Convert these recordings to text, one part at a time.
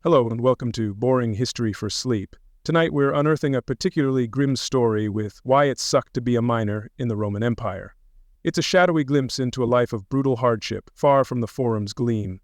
Hello and welcome to Boring History for Sleep. Tonight we're unearthing a particularly grim story with why it sucked to be a miner in the Roman Empire. It's a shadowy glimpse into a life of brutal hardship, far from the forum's gleam.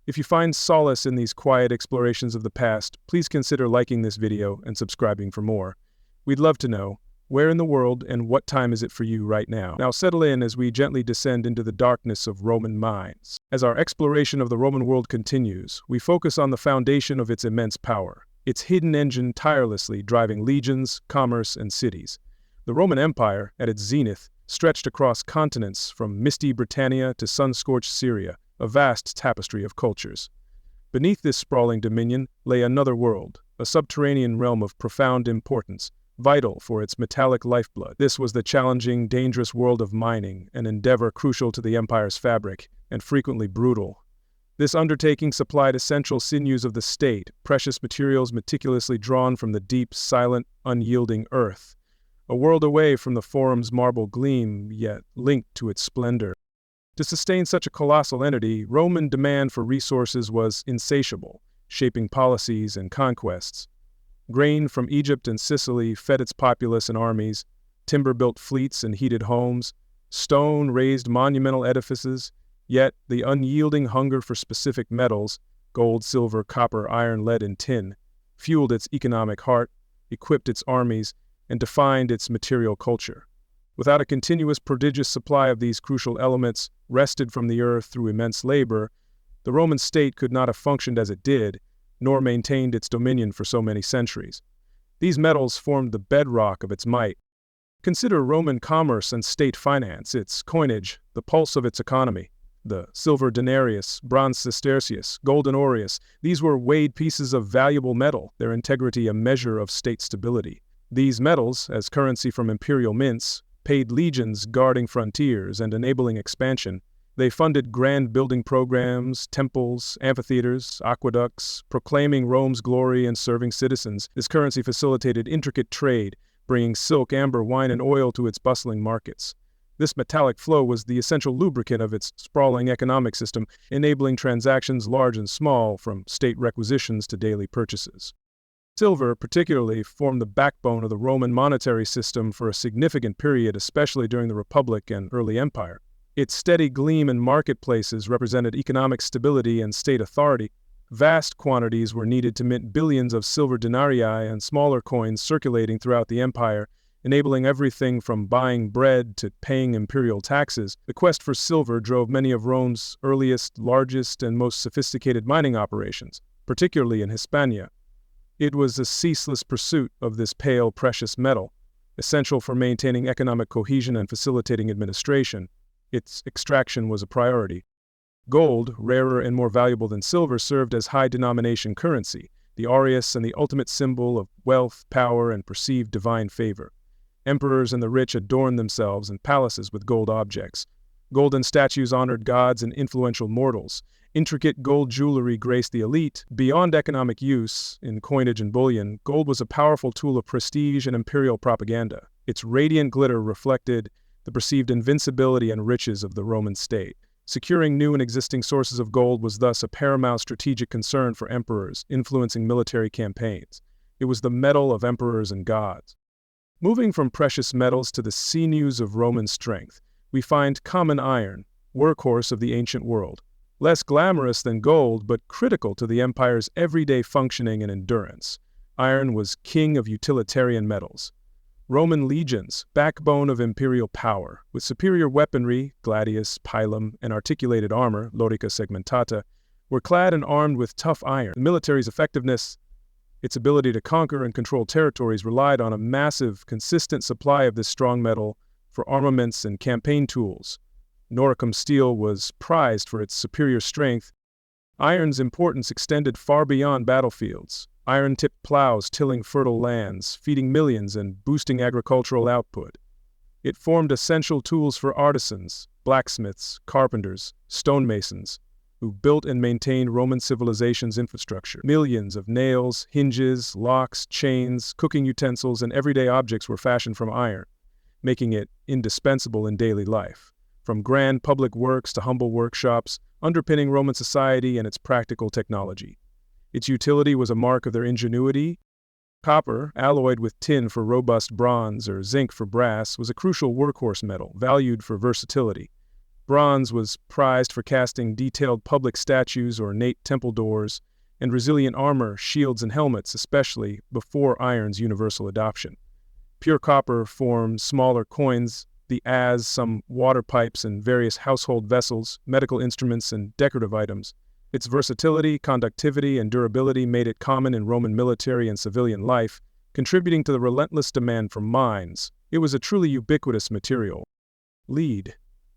If you find solace in these quiet explorations of the past, please consider liking this video and subscribing for more. We'd love to know, where in the world and what time is it for you right now? Now settle in as we gently descend into the darkness of Roman mines. As our exploration of the Roman world continues, we focus on the foundation of its immense power, its hidden engine tirelessly driving legions, commerce, and cities. The Roman Empire, at its zenith, stretched across continents from misty Britannia to sun-scorched Syria, a vast tapestry of cultures. Beneath this sprawling dominion lay another world, a subterranean realm of profound importance, vital for its metallic lifeblood. This was the challenging, dangerous world of mining, an endeavor crucial to the empire's fabric, and frequently brutal. This undertaking supplied essential sinews of the state, precious materials meticulously drawn from the deep, silent, unyielding earth. A world away from the forum's marble gleam, yet linked to its splendor. To sustain such a colossal entity, Roman demand for resources was insatiable, shaping policies and conquests. Grain from Egypt and Sicily fed its populace and armies, timber built fleets and heated homes, stone raised monumental edifices, yet the unyielding hunger for specific metals, gold, silver, copper, iron, lead, and tin, fueled its economic heart, equipped its armies, and defined its material culture. Without a continuous prodigious supply of these crucial elements, wrested from the earth through immense labor, the Roman state could not have functioned as it did, nor maintained its dominion for so many centuries. These metals formed the bedrock of its might. Consider Roman commerce and state finance, its coinage, the pulse of its economy. The silver denarius, bronze sestertius, golden aureus, these were weighed pieces of valuable metal, their integrity a measure of state stability. These metals, as currency from imperial mints, paid legions guarding frontiers and enabling expansion. They funded grand building programs, temples, amphitheaters, aqueducts, proclaiming Rome's glory and serving citizens. This currency facilitated intricate trade, bringing silk, amber, wine, and oil to its bustling markets. This metallic flow was the essential lubricant of its sprawling economic system, enabling transactions large and small, from state requisitions to daily purchases. Silver, particularly, formed the backbone of the Roman monetary system for a significant period, especially during the Republic and early Empire. Its steady gleam in marketplaces represented economic stability and state authority. Vast quantities were needed to mint billions of silver denarii and smaller coins circulating throughout the empire, enabling everything from buying bread to paying imperial taxes. The quest for silver drove many of Rome's earliest, largest, and most sophisticated mining operations, particularly in Hispania. It was a ceaseless pursuit of this pale, precious metal, essential for maintaining economic cohesion and facilitating administration. Its extraction was a priority. Gold, rarer and more valuable than silver, served as high-denomination currency, the aureus and the ultimate symbol of wealth, power, and perceived divine favor. Emperors and the rich adorned themselves in palaces with gold objects. Golden statues honored gods and influential mortals. Intricate gold jewelry graced the elite. Beyond economic use, in coinage and bullion, gold was a powerful tool of prestige and imperial propaganda. Its radiant glitter reflected the perceived invincibility and riches of the Roman state. Securing new and existing sources of gold was thus a paramount strategic concern for emperors, influencing military campaigns. It was the metal of emperors and gods. Moving from precious metals to the sinews of Roman strength, we find common iron, workhorse of the ancient world. Less glamorous than gold, but critical to the empire's everyday functioning and endurance. Iron was king of utilitarian metals. Roman legions, backbone of imperial power, with superior weaponry, gladius, pilum, and articulated armor, lorica segmentata, were clad and armed with tough iron. The military's effectiveness, its ability to conquer and control territories, relied on a massive, consistent supply of this strong metal for armaments and campaign tools. Noricum steel was prized for its superior strength. Iron's importance extended far beyond battlefields. Iron-tipped plows tilling fertile lands, feeding millions and boosting agricultural output. It formed essential tools for artisans, blacksmiths, carpenters, stonemasons, who built and maintained Roman civilization's infrastructure. Millions of nails, hinges, locks, chains, cooking utensils, and everyday objects were fashioned from iron, making it indispensable in daily life. From grand public works to humble workshops, underpinning Roman society and its practical technology. Its utility was a mark of their ingenuity. Copper, alloyed with tin for robust bronze or zinc for brass, was a crucial workhorse metal, valued for versatility. Bronze was prized for casting detailed public statues or ornate temple doors, and resilient armor, shields, and helmets, especially before iron's universal adoption. Pure copper formed smaller coins, the as, some water pipes, and various household vessels, medical instruments, and decorative items. Its versatility, conductivity, and durability made it common in Roman military and civilian life, contributing to the relentless demand for mines. It was a truly ubiquitous material. Lead,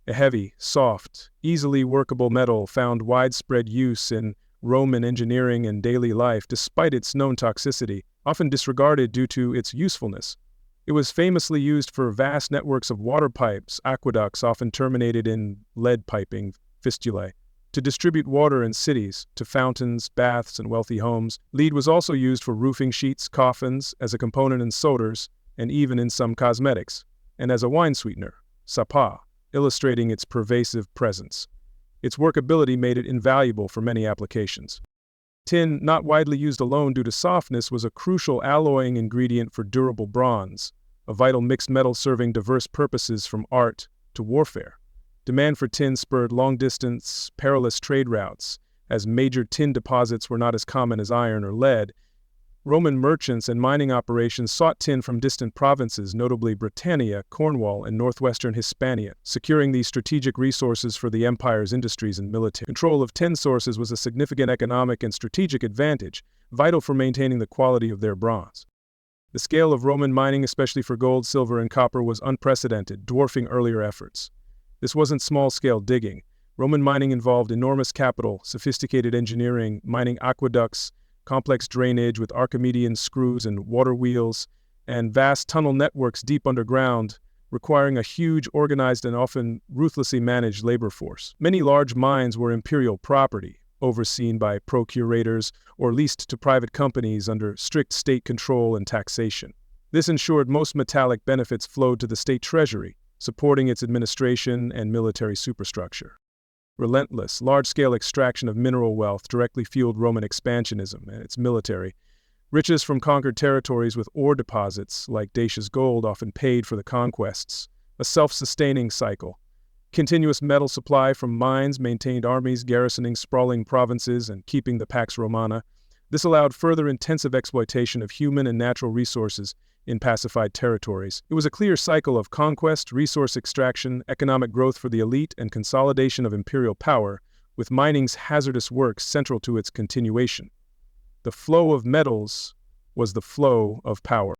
a heavy, soft, easily workable metal, found widespread use in Roman engineering and daily life despite its known toxicity, often disregarded due to its usefulness. It was famously used for vast networks of water pipes, aqueducts often terminated in lead piping, fistulae, to distribute water in cities, to fountains, baths, and wealthy homes. Lead was also used for roofing sheets, coffins, as a component in soders, and even in some cosmetics, and as a wine sweetener, sapa, illustrating its pervasive presence. Its workability made it invaluable for many applications. Tin, not widely used alone due to softness, was a crucial alloying ingredient for durable bronze, a vital mixed metal serving diverse purposes from art to warfare. Demand for tin spurred long-distance, perilous trade routes, as major tin deposits were not as common as iron or lead. Roman merchants and mining operations sought tin from distant provinces, notably Britannia, Cornwall, and northwestern Hispania, securing these strategic resources for the empire's industries and military. Control of tin sources was a significant economic and strategic advantage, vital for maintaining the quality of their bronze. The scale of Roman mining, especially for gold, silver, and copper, was unprecedented, dwarfing earlier efforts. This wasn't small-scale digging. Roman mining involved enormous capital, sophisticated engineering, mining aqueducts, complex drainage with Archimedean screws and water wheels, and vast tunnel networks deep underground, requiring a huge, organized, and often ruthlessly managed labor force. Many large mines were imperial property, overseen by procurators or leased to private companies under strict state control and taxation. This ensured most metallic benefits flowed to the state treasury, supporting its administration and military superstructure. Relentless, large-scale extraction of mineral wealth directly fueled Roman expansionism and its military. Riches from conquered territories with ore deposits, like Dacia's gold, often paid for the conquests. A self-sustaining cycle. Continuous metal supply from mines maintained armies garrisoning sprawling provinces and keeping the Pax Romana. This allowed further intensive exploitation of human and natural resources in pacified territories. It was a clear cycle of conquest, resource extraction, economic growth for the elite, and consolidation of imperial power, with mining's hazardous work central to its continuation. The flow of metals was the flow of power.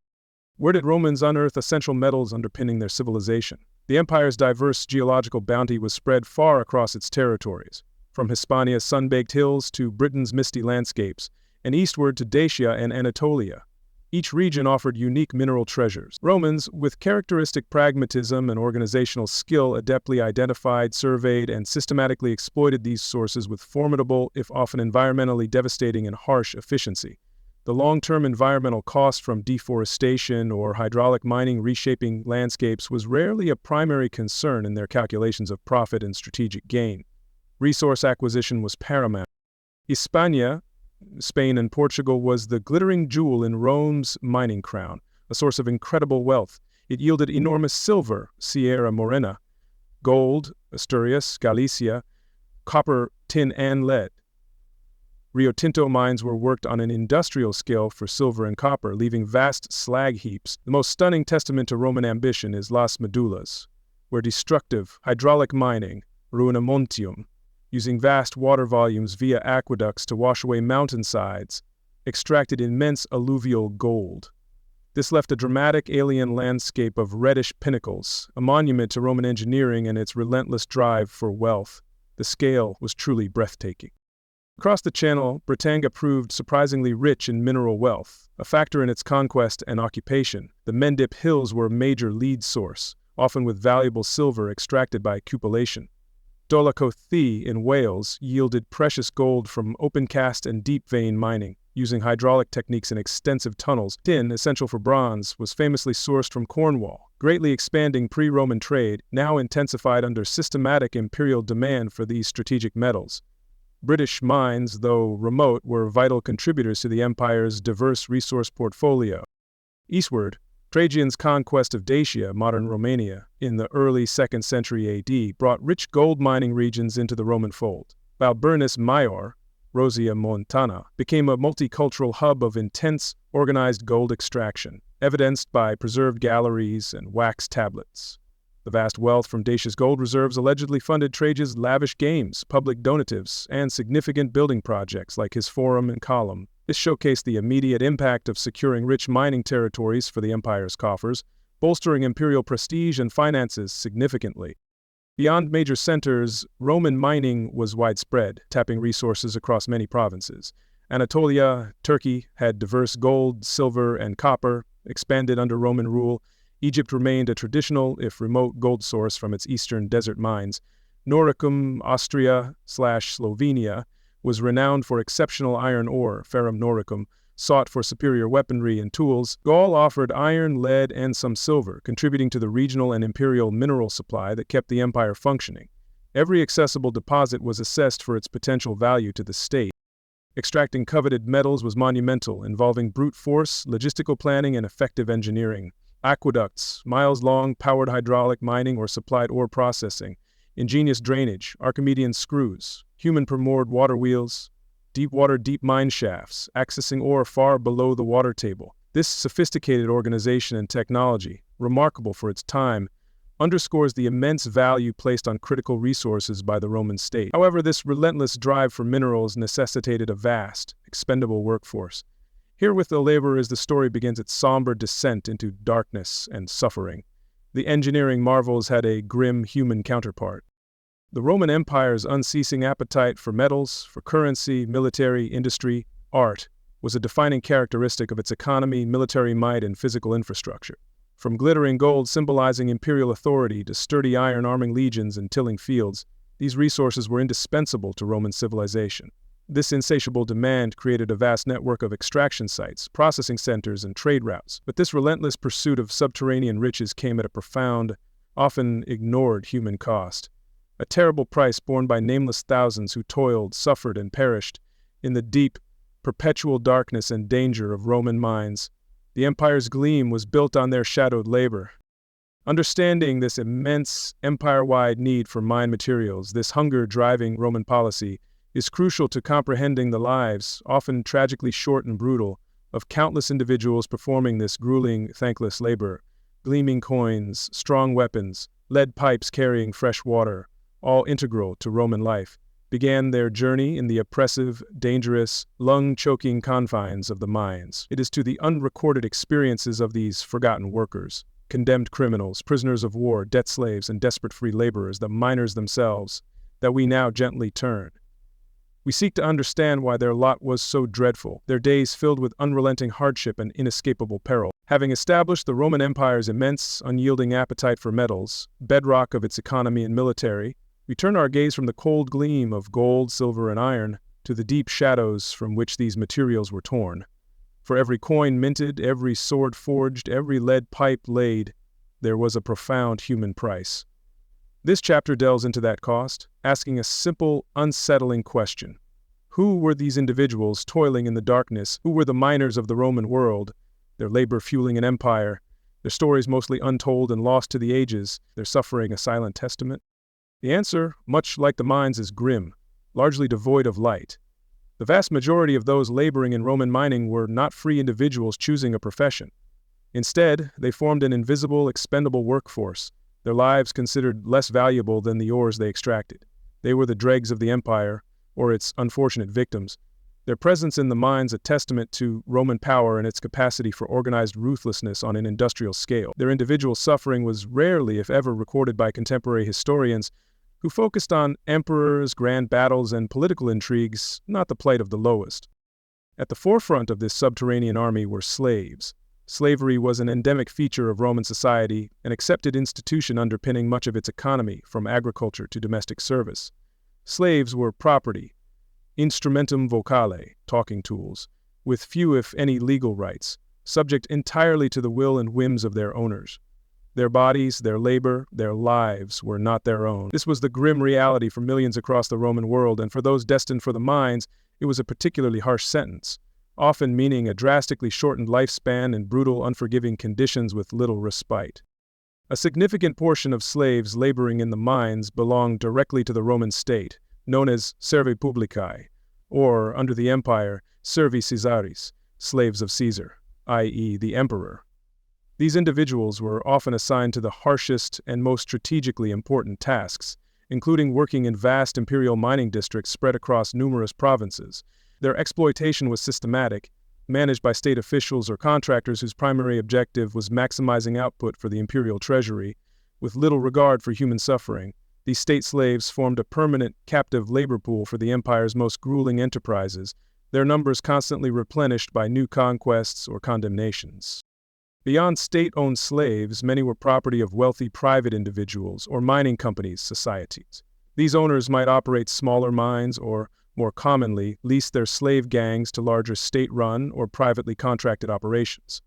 Where did Romans unearth essential metals underpinning their civilization? The empire's diverse geological bounty was spread far across its territories, from Hispania's sun-baked hills to Britain's misty landscapes, and eastward to Dacia and Anatolia. Each region offered unique mineral treasures. Romans, with characteristic pragmatism and organizational skill, adeptly identified, surveyed, and systematically exploited these sources with formidable, if often environmentally devastating and harsh efficiency. The long-term environmental cost from deforestation or hydraulic mining reshaping landscapes was rarely a primary concern in their calculations of profit and strategic gain. Resource acquisition was paramount. Hispania, Spain and Portugal, was the glittering jewel in Rome's mining crown, a source of incredible wealth. It yielded enormous silver, Sierra Morena, gold, Asturias, Galicia, copper, tin, and lead. Rio Tinto mines were worked on an industrial scale for silver and copper, leaving vast slag heaps. The most stunning testament to Roman ambition is Las Medullas, where destructive hydraulic mining, ruinamontium, using vast water volumes via aqueducts to wash away mountainsides, extracted immense alluvial gold. This left a dramatic alien landscape of reddish pinnacles, a monument to Roman engineering and its relentless drive for wealth. The scale was truly breathtaking. Across the Channel, Britannia proved surprisingly rich in mineral wealth. A factor in its conquest and occupation, the Mendip Hills were a major lead source, often with valuable silver extracted by cupellation. Dolacothi in Wales yielded precious gold from open-cast and deep-vein mining, using hydraulic techniques in extensive tunnels. Tin, essential for bronze, was famously sourced from Cornwall, greatly expanding pre-Roman trade, now intensified under systematic imperial demand for these strategic metals. British mines, though remote, were vital contributors to the empire's diverse resource portfolio. Eastward, Trajan's conquest of Dacia, modern Romania, in the early 2nd century AD brought rich gold mining regions into the Roman fold. Balburnus Maior, Rosia Montana, became a multicultural hub of intense, organized gold extraction, evidenced by preserved galleries and wax tablets. The vast wealth from Dacia's gold reserves allegedly funded Trajan's lavish games, public donatives, and significant building projects like his Forum and Column. This showcased the immediate impact of securing rich mining territories for the empire's coffers, bolstering imperial prestige and finances significantly. Beyond major centers, Roman mining was widespread, tapping resources across many provinces. Anatolia, Turkey, had diverse gold, silver, and copper, expanded under Roman rule. Egypt remained a traditional, if remote, gold source from its eastern desert mines. Noricum, Austria/Slovenia, was renowned for exceptional iron ore, ferrum noricum, sought for superior weaponry and tools. Gaul offered iron, lead, and some silver, contributing to the regional and imperial mineral supply that kept the empire functioning. Every accessible deposit was assessed for its potential value to the state. Extracting coveted metals was monumental, involving brute force, logistical planning, and effective engineering. Aqueducts, miles-long, powered hydraulic mining or supplied ore processing, ingenious drainage, Archimedean screws, human-per-moored water wheels, deep-water deep mine shafts, accessing ore far below the water table. This sophisticated organization and technology, remarkable for its time, underscores the immense value placed on critical resources by the Roman state. However, this relentless drive for minerals necessitated a vast, expendable workforce. Here with the laborers, the story begins its somber descent into darkness and suffering. The engineering marvels had a grim human counterpart. The Roman Empire's unceasing appetite for metals, for currency, military, industry, art, was a defining characteristic of its economy, military might, and physical infrastructure. From glittering gold symbolizing imperial authority to sturdy iron arming legions and tilling fields, these resources were indispensable to Roman civilization. This insatiable demand created a vast network of extraction sites, processing centers, and trade routes. But this relentless pursuit of subterranean riches came at a profound, often ignored human cost. A terrible price borne by nameless thousands who toiled, suffered, and perished in the deep, perpetual darkness and danger of Roman mines. The empire's gleam was built on their shadowed labor. Understanding this immense, empire-wide need for mine materials, this hunger driving Roman policy, is crucial to comprehending the lives, often tragically short and brutal, of countless individuals performing this grueling, thankless labor. Gleaming coins, strong weapons, lead pipes carrying fresh water, all integral to Roman life, began their journey in the oppressive, dangerous, lung-choking confines of the mines. It is to the unrecorded experiences of these forgotten workers, condemned criminals, prisoners of war, debt slaves, and desperate free laborers, the miners themselves, that we now gently turn. We seek to understand why their lot was so dreadful, their days filled with unrelenting hardship and inescapable peril. Having established the Roman Empire's immense, unyielding appetite for metals, bedrock of its economy and military, we turn our gaze from the cold gleam of gold, silver, and iron to the deep shadows from which these materials were torn. For every coin minted, every sword forged, every lead pipe laid, there was a profound human price. This chapter delves into that cost, asking a simple, unsettling question. Who were these individuals toiling in the darkness? Who were the miners of the Roman world, their labor fueling an empire, their stories mostly untold and lost to the ages, their suffering a silent testament? The answer, much like the mines, is grim, largely devoid of light. The vast majority of those laboring in Roman mining were not free individuals choosing a profession. Instead, they formed an invisible, expendable workforce, their lives considered less valuable than the ores they extracted. They were the dregs of the empire, or its unfortunate victims. Their presence in the mines a testament to Roman power and its capacity for organized ruthlessness on an industrial scale. Their individual suffering was rarely, if ever, recorded by contemporary historians, who focused on emperors, grand battles, and political intrigues, not the plight of the lowest. At the forefront of this subterranean army were slaves. Slavery was an endemic feature of Roman society, an accepted institution underpinning much of its economy, from agriculture to domestic service. Slaves were property, instrumentum vocale, talking tools, with few if any legal rights, subject entirely to the will and whims of their owners. Their bodies, their labor, their lives were not their own. This was the grim reality for millions across the Roman world, and for those destined for the mines, it was a particularly harsh sentence, often meaning a drastically shortened lifespan and brutal, unforgiving conditions with little respite. A significant portion of slaves laboring in the mines belonged directly to the Roman state, known as servi publici, or, under the empire, servi Caesaris, slaves of Caesar, i.e. the emperor. These individuals were often assigned to the harshest and most strategically important tasks, including working in vast imperial mining districts spread across numerous provinces. Their exploitation was systematic, managed by state officials or contractors whose primary objective was maximizing output for the imperial treasury, with little regard for human suffering. These state slaves formed a permanent captive labor pool for the empire's most grueling enterprises, their numbers constantly replenished by new conquests or condemnations. Beyond state-owned slaves, many were property of wealthy private individuals or mining companies' societies. These owners might operate smaller mines or, more commonly, lease their slave gangs to larger state-run or privately contracted operations.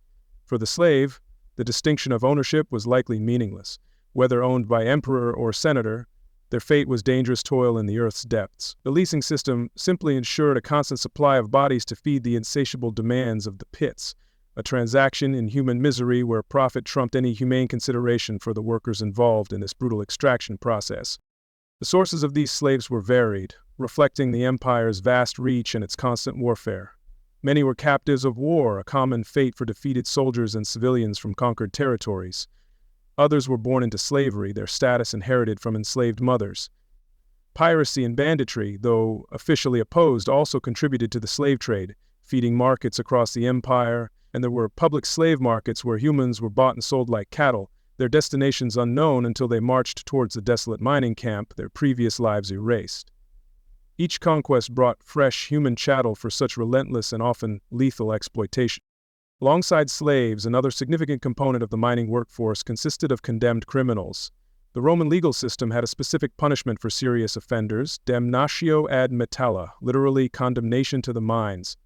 For the slave, the distinction of ownership was likely meaningless. Whether owned by emperor or senator, their fate was dangerous toil in the earth's depths. The leasing system simply ensured a constant supply of bodies to feed the insatiable demands of the pits, a transaction in human misery where profit trumped any humane consideration for the workers involved in this brutal extraction process. The sources of these slaves were varied, reflecting the empire's vast reach and its constant warfare. Many were captives of war, a common fate for defeated soldiers and civilians from conquered territories. Others were born into slavery, their status inherited from enslaved mothers. Piracy and banditry, though officially opposed, also contributed to the slave trade, feeding markets across the empire, and there were public slave markets where humans were bought and sold like cattle, their destinations unknown until they marched towards the desolate mining camp, their previous lives erased. Each conquest brought fresh human chattel for such relentless and often lethal exploitation. Alongside slaves, another significant component of the mining workforce consisted of condemned criminals. The Roman legal system had a specific punishment for serious offenders, damnatio ad metalla, literally condemnation to the mines.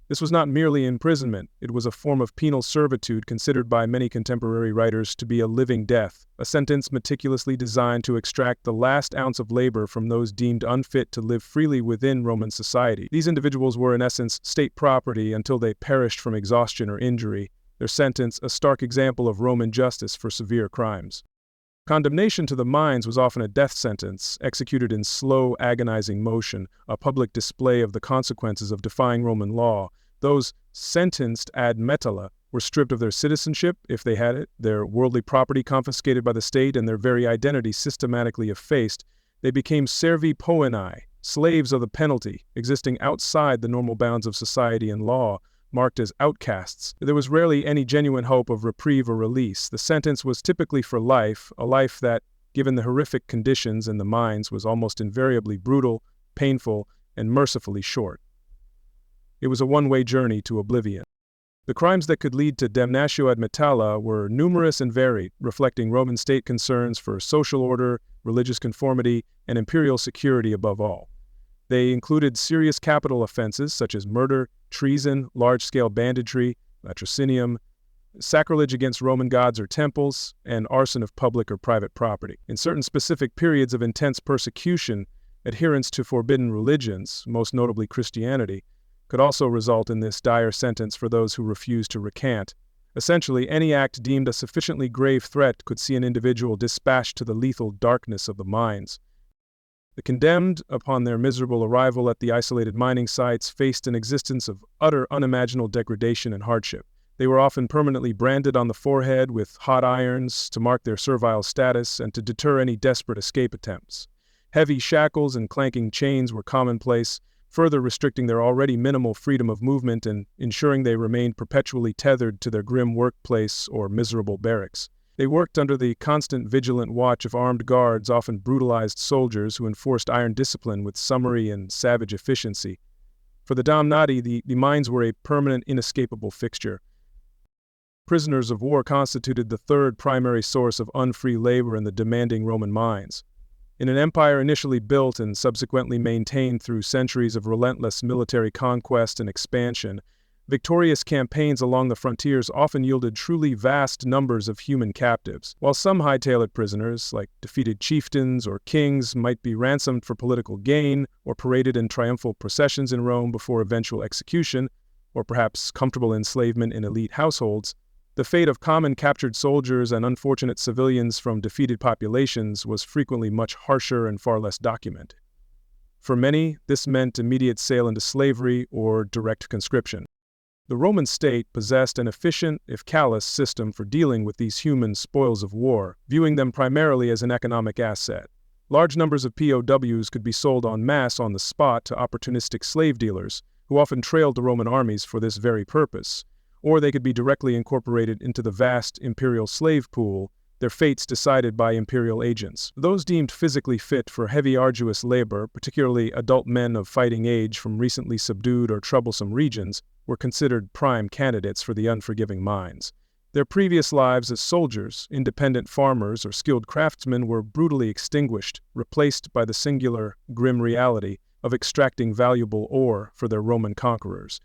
This was not merely imprisonment, it was a form of penal servitude considered by many contemporary writers to be a living death, a sentence meticulously designed to extract the last ounce of labor from those deemed unfit to live freely within Roman society. These individuals were in essence state property until they perished from exhaustion or injury, their sentence a stark example of Roman justice for severe crimes. Condemnation to the mines was often a death sentence, executed in slow, agonizing motion, a public display of the consequences of defying Roman law. Those sentenced ad metalla were stripped of their citizenship, if they had it, their worldly property confiscated by the state, and their very identity systematically effaced. They became servi poeni, slaves of the penalty, existing outside the normal bounds of society and law, marked as outcasts. There was rarely any genuine hope of reprieve or release. The sentence was typically for life, a life that, given the horrific conditions in the mines, was almost invariably brutal, painful, and mercifully short. It was a one-way journey to oblivion. The crimes that could lead to damnatio ad metalla were numerous and varied, reflecting Roman state concerns for social order, religious conformity, and imperial security above all. They included serious capital offenses such as murder, treason, large-scale banditry, latrocinium, sacrilege against Roman gods or temples, and arson of public or private property. In certain specific periods of intense persecution, adherence to forbidden religions, most notably Christianity, could also result in this dire sentence for those who refused to recant. Essentially, any act deemed a sufficiently grave threat could see an individual dispatched to the lethal darkness of the mines. The condemned, upon their miserable arrival at the isolated mining sites, faced an existence of utter unimaginable degradation and hardship. They were often permanently branded on the forehead with hot irons to mark their servile status and to deter any desperate escape attempts. Heavy shackles and clanking chains were commonplace, further restricting their already minimal freedom of movement and ensuring they remained perpetually tethered to their grim workplace or miserable barracks. They worked under the constant vigilant watch of armed guards, often brutalized soldiers who enforced iron discipline with summary and savage efficiency. For the Damnati, the mines were a permanent, inescapable fixture. Prisoners of war constituted the third primary source of unfree labor in the demanding Roman mines. In an empire initially built and subsequently maintained through centuries of relentless military conquest and expansion, Victorious campaigns along the frontiers often yielded truly vast numbers of human captives. While some hightailed prisoners, like defeated chieftains or kings, might be ransomed for political gain or paraded in triumphal processions in Rome before eventual execution, or perhaps comfortable enslavement in elite households, the fate of common captured soldiers and unfortunate civilians from defeated populations was frequently much harsher and far less documented. For many, this meant immediate sale into slavery or direct conscription. The Roman state possessed an efficient, if callous, system for dealing with these human spoils of war, viewing them primarily as an economic asset. Large numbers of POWs could be sold en masse on the spot to opportunistic slave dealers, who often trailed the Roman armies for this very purpose, or they could be directly incorporated into the vast imperial slave pool, their fates decided by imperial agents. Those deemed physically fit for heavy, arduous labor, particularly adult men of fighting age from recently subdued or troublesome regions, were considered prime candidates for the unforgiving mines. Their previous lives as soldiers, independent farmers, or skilled craftsmen were brutally extinguished, replaced by the singular, grim reality of extracting valuable ore for their Roman conquerors.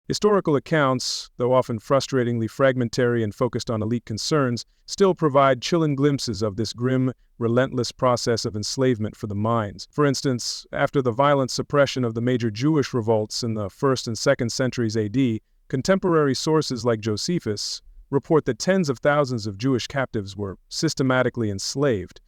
Historical accounts, though often frustratingly fragmentary and focused on elite concerns, still provide chilling glimpses of this grim, relentless process of enslavement for the mines. For instance, after the violent suppression of the major Jewish revolts in the 1st and 2nd centuries AD, contemporary sources like Josephus report that tens of thousands of Jewish captives were systematically enslaved,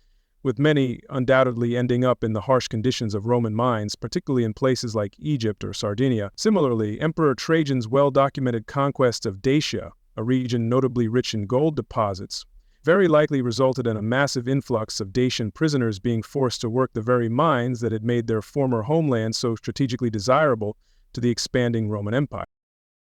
with many undoubtedly ending up in the harsh conditions of Roman mines, particularly in places like Egypt or Sardinia. Similarly, Emperor Trajan's well-documented conquest of Dacia, a region notably rich in gold deposits, very likely resulted in a massive influx of Dacian prisoners being forced to work the very mines that had made their former homeland so strategically desirable to the expanding Roman Empire.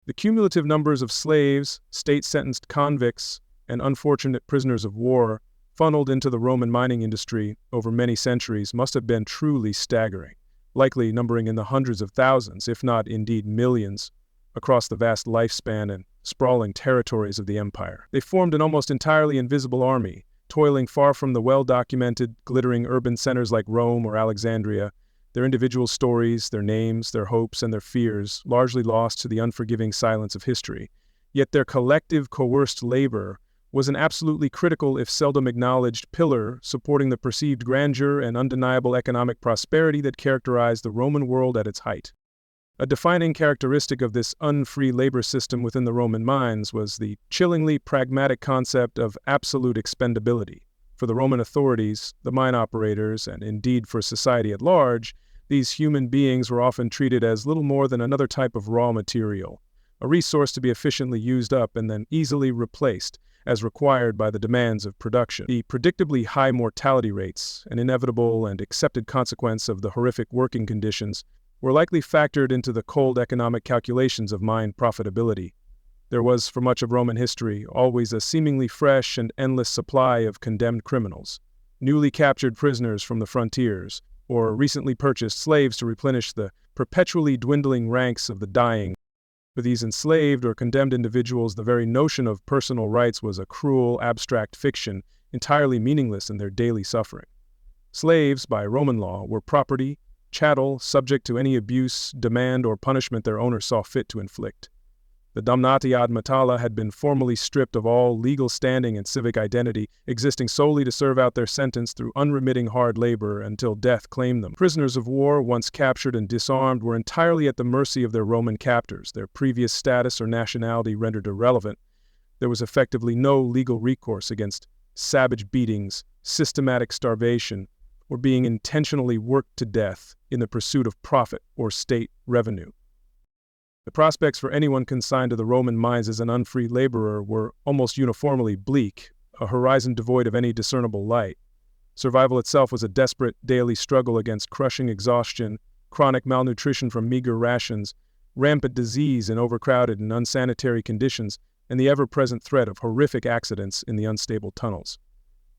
The cumulative numbers of slaves, state-sentenced convicts, and unfortunate prisoners of war funneled into the Roman mining industry over many centuries must have been truly staggering, likely numbering in the hundreds of thousands, if not indeed millions, across the vast lifespan and sprawling territories of the empire. They formed an almost entirely invisible army, toiling far from the well-documented, glittering urban centers like Rome or Alexandria, their individual stories, their names, their hopes, and their fears largely lost to the unforgiving silence of history. Yet their collective coerced labor was an absolutely critical, if seldom acknowledged, pillar supporting the perceived grandeur and undeniable economic prosperity that characterized the Roman world at its height. A defining characteristic of this unfree labor system within the Roman mines was the chillingly pragmatic concept of absolute expendability. For the Roman authorities, the mine operators, and indeed for society at large, these human beings were often treated as little more than another type of raw material, a resource to be efficiently used up and then easily replaced, as required by the demands of production. The predictably high mortality rates, an inevitable and accepted consequence of the horrific working conditions, were likely factored into the cold economic calculations of mine profitability. There was, for much of Roman history, always a seemingly fresh and endless supply of condemned criminals, newly captured prisoners from the frontiers, or recently purchased slaves to replenish the perpetually dwindling ranks of the dying. For these enslaved or condemned individuals, the very notion of personal rights was a cruel, abstract fiction, entirely meaningless in their daily suffering. Slaves, by Roman law, were property, chattel, subject to any abuse, demand, or punishment their owner saw fit to inflict. The Damnatio ad Metalla had been formally stripped of all legal standing and civic identity, existing solely to serve out their sentence through unremitting hard labor until death claimed them. Prisoners of war, once captured and disarmed, were entirely at the mercy of their Roman captors, their previous status or nationality rendered irrelevant. There was effectively no legal recourse against savage beatings, systematic starvation, or being intentionally worked to death in the pursuit of profit or state revenue. The prospects for anyone consigned to the Roman mines as an unfree laborer were almost uniformly bleak, a horizon devoid of any discernible light. Survival itself was a desperate daily struggle against crushing exhaustion, chronic malnutrition from meager rations, rampant disease in overcrowded and unsanitary conditions, and the ever-present threat of horrific accidents in the unstable tunnels.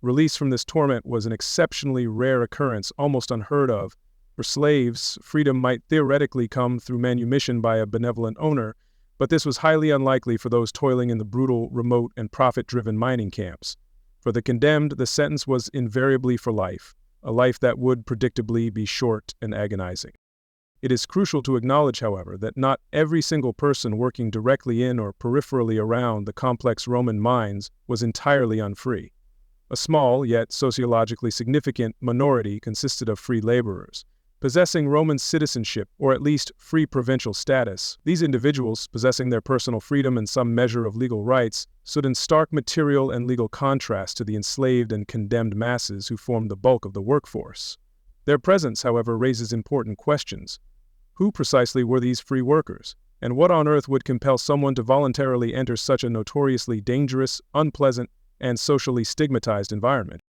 Release from this torment was an exceptionally rare occurrence, almost unheard of. For slaves, freedom might theoretically come through manumission by a benevolent owner, but this was highly unlikely for those toiling in the brutal, remote, and profit-driven mining camps. For the condemned, the sentence was invariably for life, a life that would predictably be short and agonizing. It is crucial to acknowledge, however, that not every single person working directly in or peripherally around the complex Roman mines was entirely unfree. A small, yet sociologically significant, minority consisted of free laborers, possessing Roman citizenship or at least free provincial status. These individuals, possessing their personal freedom and some measure of legal rights, stood in stark material and legal contrast to the enslaved and condemned masses who formed the bulk of the workforce. Their presence, however, raises important questions. Who precisely were these free workers? And what on earth would compel someone to voluntarily enter such a notoriously dangerous, unpleasant, and socially stigmatized environment?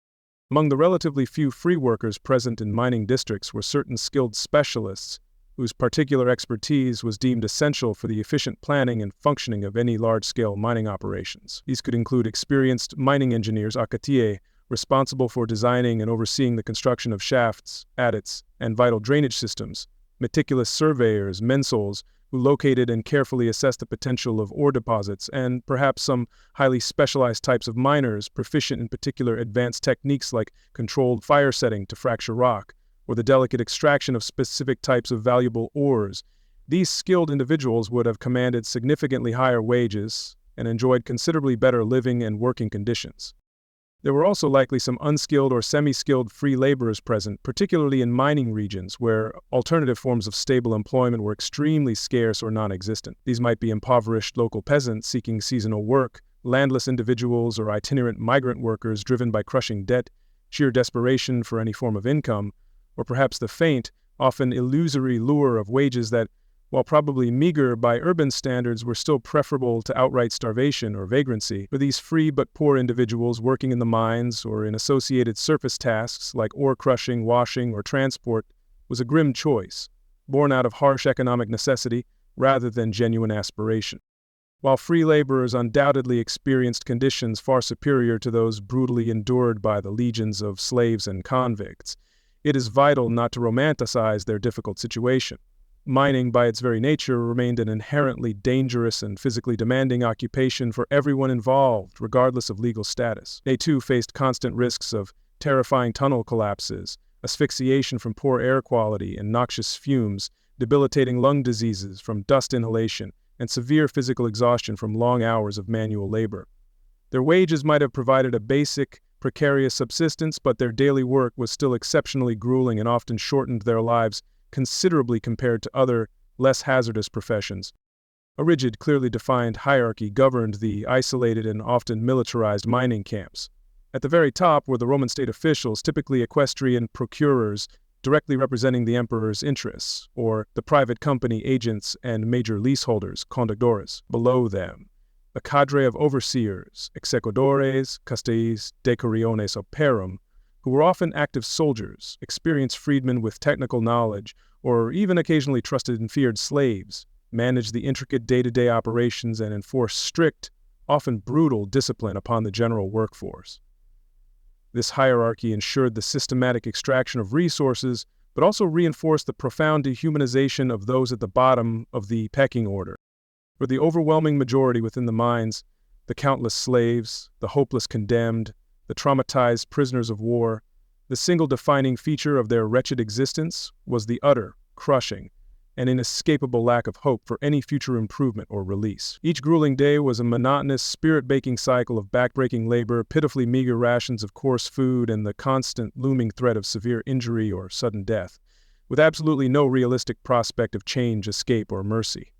Among the relatively few free workers present in mining districts were certain skilled specialists whose particular expertise was deemed essential for the efficient planning and functioning of any large-scale mining operations. These could include experienced mining engineers, architectes, responsible for designing and overseeing the construction of shafts, adits, and vital drainage systems, meticulous surveyors, mensuals, who located and carefully assessed the potential of ore deposits, and perhaps some highly specialized types of miners proficient in particular advanced techniques like controlled fire setting to fracture rock, or the delicate extraction of specific types of valuable ores. These skilled individuals would have commanded significantly higher wages and enjoyed considerably better living and working conditions. There were also likely some unskilled or semi-skilled free laborers present, particularly in mining regions where alternative forms of stable employment were extremely scarce or non-existent. These might be impoverished local peasants seeking seasonal work, landless individuals, or itinerant migrant workers driven by crushing debt, sheer desperation for any form of income, or perhaps the faint, often illusory lure of wages that, while probably meager by urban standards, were still preferable to outright starvation or vagrancy. For these free but poor individuals working in the mines or in associated surface tasks like ore crushing, washing, or transport was a grim choice, born out of harsh economic necessity rather than genuine aspiration. While free laborers undoubtedly experienced conditions far superior to those brutally endured by the legions of slaves and convicts, it is vital not to romanticize their difficult situation. Mining, by its very nature, remained an inherently dangerous and physically demanding occupation for everyone involved, regardless of legal status. They too faced constant risks of terrifying tunnel collapses, asphyxiation from poor air quality and noxious fumes, debilitating lung diseases from dust inhalation, and severe physical exhaustion from long hours of manual labor. Their wages might have provided a basic, precarious subsistence, but their daily work was still exceptionally grueling and often shortened their lives considerably compared to other, less hazardous professions. A rigid, clearly defined hierarchy governed the isolated and often militarized mining camps. At the very top were the Roman state officials, typically equestrian procurers, directly representing the emperor's interests, or the private company agents and major leaseholders, conductores. Below them, a cadre of overseers, execuadores, custes, decuriones operum, who were often active soldiers, experienced freedmen with technical knowledge, or even occasionally trusted and feared slaves, managed the intricate day-to-day operations and enforced strict, often brutal discipline upon the general workforce. This hierarchy ensured the systematic extraction of resources, but also reinforced the profound dehumanization of those at the bottom of the pecking order. For the overwhelming majority within the mines, the countless slaves, the hopeless condemned, the traumatized prisoners of war, the single defining feature of their wretched existence was the utter, crushing, and inescapable lack of hope for any future improvement or release. Each grueling day was a monotonous, spirit-baking cycle of backbreaking labor, pitifully meager rations of coarse food, and the constant looming threat of severe injury or sudden death, with absolutely no realistic prospect of change, escape, or mercy.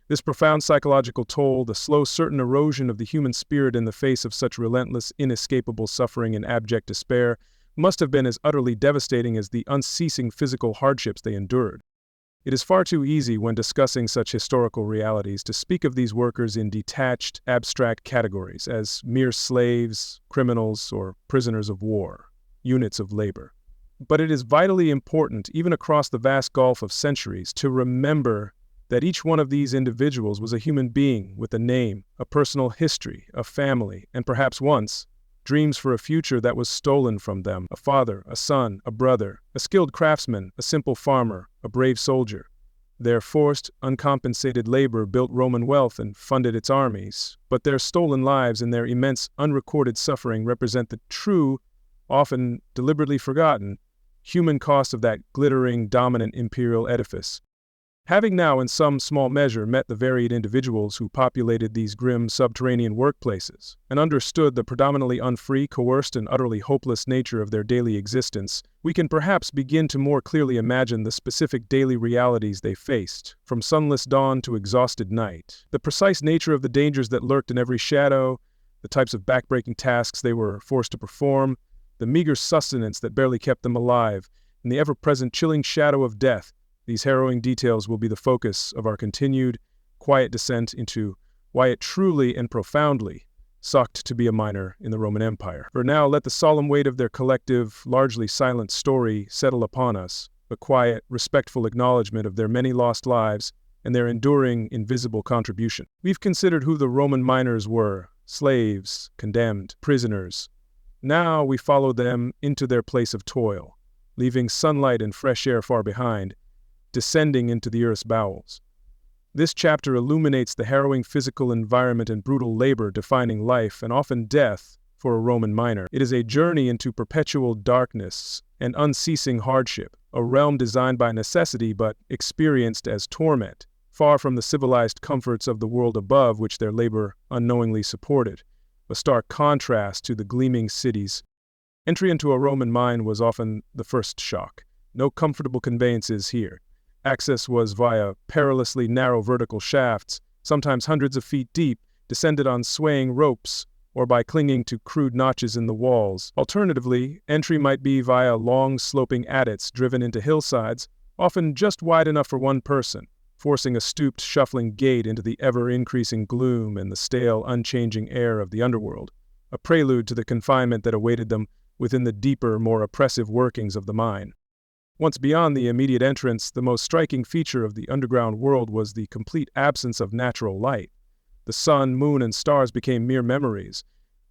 This profound psychological toll, the slow, certain erosion of the human spirit in the face of such relentless, inescapable suffering and abject despair, must have been as utterly devastating as the unceasing physical hardships they endured. It is far too easy when discussing such historical realities to speak of these workers in detached, abstract categories as mere slaves, criminals, or prisoners of war, units of labor. But it is vitally important, even across the vast gulf of centuries, to remember that each one of these individuals was a human being with a name, a personal history, a family, and perhaps once, dreams for a future that was stolen from them: a father, a son, a brother, a skilled craftsman, a simple farmer, a brave soldier. Their forced, uncompensated labor built Roman wealth and funded its armies, but their stolen lives and their immense, unrecorded suffering represent the true, often deliberately forgotten, human cost of that glittering, dominant imperial edifice. Having now in some small measure met the varied individuals who populated these grim subterranean workplaces, and understood the predominantly unfree, coerced, and utterly hopeless nature of their daily existence, we can perhaps begin to more clearly imagine the specific daily realities they faced, from sunless dawn to exhausted night, the precise nature of the dangers that lurked in every shadow, the types of backbreaking tasks they were forced to perform, the meager sustenance that barely kept them alive, and the ever-present chilling shadow of death. These harrowing details will be the focus of our continued, quiet descent into why it truly and profoundly sucked to be a miner in the Roman Empire. For now, let the solemn weight of their collective, largely silent story settle upon us, a quiet, respectful acknowledgement of their many lost lives and their enduring, invisible contribution. We've considered who the Roman miners were: slaves, condemned, prisoners. Now we follow them into their place of toil, leaving sunlight and fresh air far behind, descending into the earth's bowels. This chapter illuminates the harrowing physical environment and brutal labor defining life and often death for a Roman miner. It is a journey into perpetual darkness and unceasing hardship, a realm designed by necessity but experienced as torment, far from the civilized comforts of the world above which their labor unknowingly supported, a stark contrast to the gleaming cities. Entry into a Roman mine was often the first shock. No comfortable conveyances here. Access was via perilously narrow vertical shafts, sometimes hundreds of feet deep, descended on swaying ropes, or by clinging to crude notches in the walls. Alternatively, entry might be via long, sloping adits driven into hillsides, often just wide enough for one person, forcing a stooped, shuffling gait into the ever-increasing gloom and the stale, unchanging air of the underworld, a prelude to the confinement that awaited them within the deeper, more oppressive workings of the mine. Once beyond the immediate entrance, the most striking feature of the underground world was the complete absence of natural light. The sun, moon, and stars became mere memories,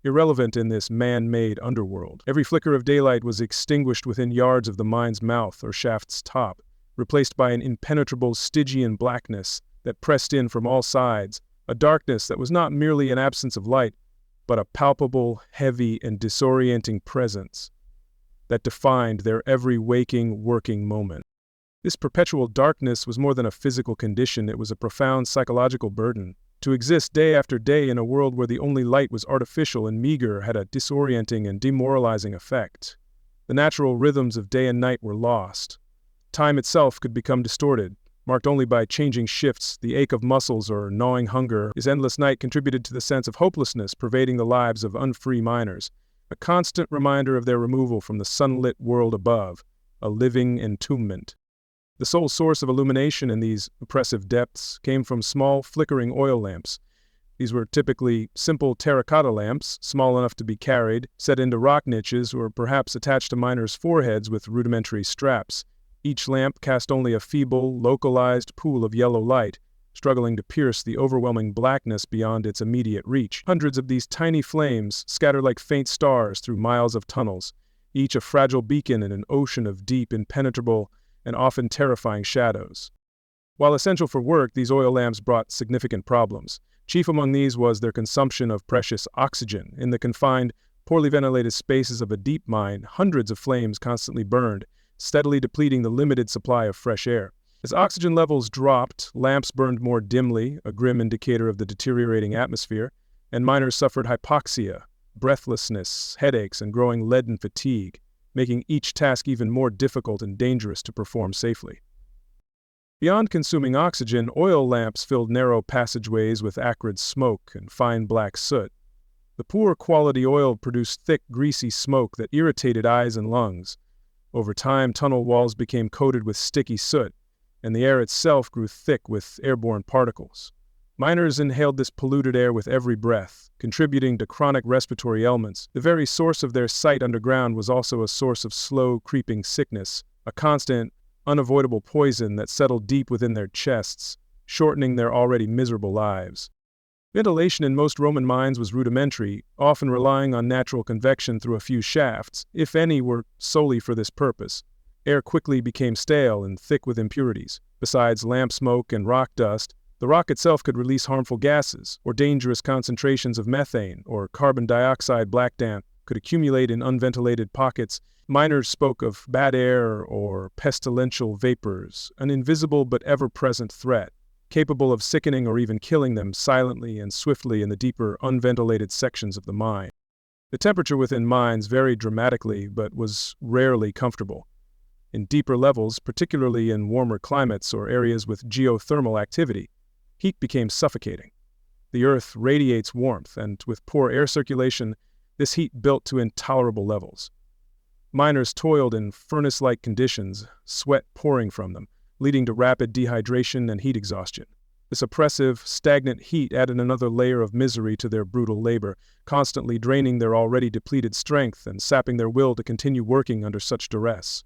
irrelevant in this man-made underworld. Every flicker of daylight was extinguished within yards of the mine's mouth or shaft's top, replaced by an impenetrable Stygian blackness that pressed in from all sides, a darkness that was not merely an absence of light, but a palpable, heavy, and disorienting presence that defined their every waking, working moment. This perpetual darkness was more than a physical condition, it was a profound psychological burden. To exist day after day in a world where the only light was artificial and meager had a disorienting and demoralizing effect. The natural rhythms of day and night were lost. Time itself could become distorted, marked only by changing shifts, the ache of muscles or gnawing hunger. His endless night contributed to the sense of hopelessness pervading the lives of unfree miners, a constant reminder of their removal from the sunlit world above, a living entombment. The sole source of illumination in these oppressive depths came from small, flickering oil lamps. These were typically simple terracotta lamps, small enough to be carried, set into rock niches, or perhaps attached to miners' foreheads with rudimentary straps. Each lamp cast only a feeble, localized pool of yellow light, struggling to pierce the overwhelming blackness beyond its immediate reach. Hundreds of these tiny flames scattered like faint stars through miles of tunnels, each a fragile beacon in an ocean of deep, impenetrable, and often terrifying shadows. While essential for work, these oil lamps brought significant problems. Chief among these was their consumption of precious oxygen. In the confined, poorly ventilated spaces of a deep mine, hundreds of flames constantly burned, steadily depleting the limited supply of fresh air. As oxygen levels dropped, lamps burned more dimly, a grim indicator of the deteriorating atmosphere, and miners suffered hypoxia, breathlessness, headaches, and growing leaden fatigue, making each task even more difficult and dangerous to perform safely. Beyond consuming oxygen, oil lamps filled narrow passageways with acrid smoke and fine black soot. The poor quality oil produced thick, greasy smoke that irritated eyes and lungs. Over time, tunnel walls became coated with sticky soot, and the air itself grew thick with airborne particles. Miners inhaled this polluted air with every breath, contributing to chronic respiratory ailments. The very source of their sight underground was also a source of slow, creeping sickness, a constant, unavoidable poison that settled deep within their chests, shortening their already miserable lives. Ventilation in most Roman mines was rudimentary, often relying on natural convection through a few shafts, if any were solely for this purpose. Air quickly became stale and thick with impurities. Besides lamp smoke and rock dust, the rock itself could release harmful gases, or dangerous concentrations of methane or carbon dioxide. Black damp could accumulate in unventilated pockets, Miners spoke of bad air or pestilential vapors, an invisible but ever-present threat, capable of sickening or even killing them silently and swiftly in the deeper, unventilated sections of the mine. The temperature within mines varied dramatically, but was rarely comfortable. In deeper levels, particularly in warmer climates or areas with geothermal activity, heat became suffocating. The earth radiates warmth, and with poor air circulation, this heat built to intolerable levels. Miners toiled in furnace-like conditions, sweat pouring from them, leading to rapid dehydration and heat exhaustion. This oppressive, stagnant heat added another layer of misery to their brutal labor, constantly draining their already depleted strength and sapping their will to continue working under such duress.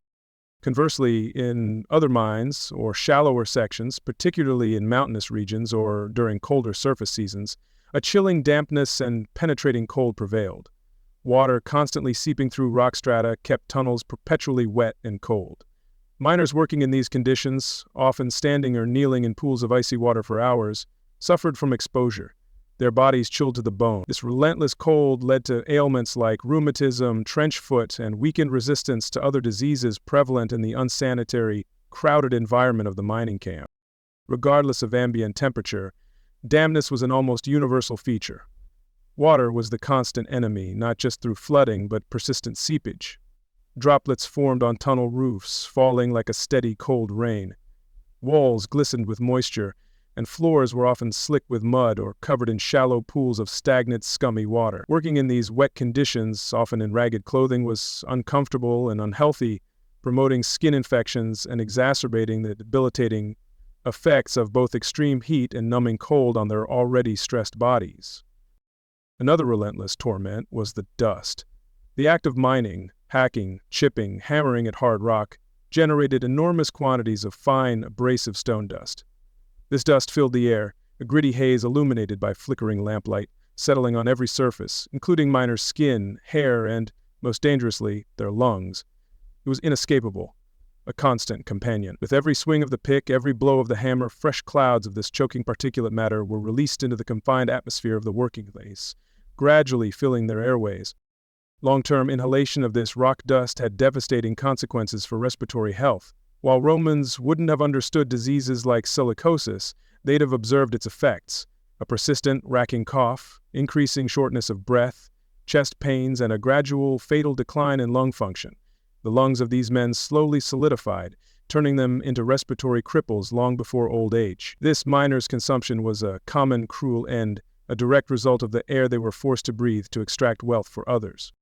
Conversely, in other mines or shallower sections, particularly in mountainous regions or during colder surface seasons, a chilling dampness and penetrating cold prevailed. Water constantly seeping through rock strata kept tunnels perpetually wet and cold. Miners working in these conditions, often standing or kneeling in pools of icy water for hours, suffered from exposure, their bodies chilled to the bone. This relentless cold led to ailments like rheumatism, trench foot, and weakened resistance to other diseases prevalent in the unsanitary, crowded environment of the mining camp. Regardless of ambient temperature, dampness was an almost universal feature. Water was the constant enemy, not just through flooding, but persistent seepage. Droplets formed on tunnel roofs, falling like a steady cold rain. Walls glistened with moisture, and floors were often slick with mud or covered in shallow pools of stagnant, scummy water. Working in these wet conditions, often in ragged clothing, was uncomfortable and unhealthy, promoting skin infections and exacerbating the debilitating effects of both extreme heat and numbing cold on their already stressed bodies. Another relentless torment was the dust. The act of mining, hacking, chipping, hammering at hard rock, generated enormous quantities of fine, abrasive stone dust. This dust filled the air, a gritty haze illuminated by flickering lamplight, settling on every surface, including miners' skin, hair, and, most dangerously, their lungs. It was inescapable, a constant companion. With every swing of the pick, every blow of the hammer, fresh clouds of this choking particulate matter were released into the confined atmosphere of the working place, gradually filling their airways. Long-term inhalation of this rock dust had devastating consequences for respiratory health. While Romans wouldn't have understood diseases like silicosis, they'd have observed its effects: a persistent, racking cough, increasing shortness of breath, chest pains, and a gradual, fatal decline in lung function. The lungs of these men slowly solidified, turning them into respiratory cripples long before old age. This miner's consumption was a common, cruel end, a direct result of the air they were forced to breathe to extract wealth for others.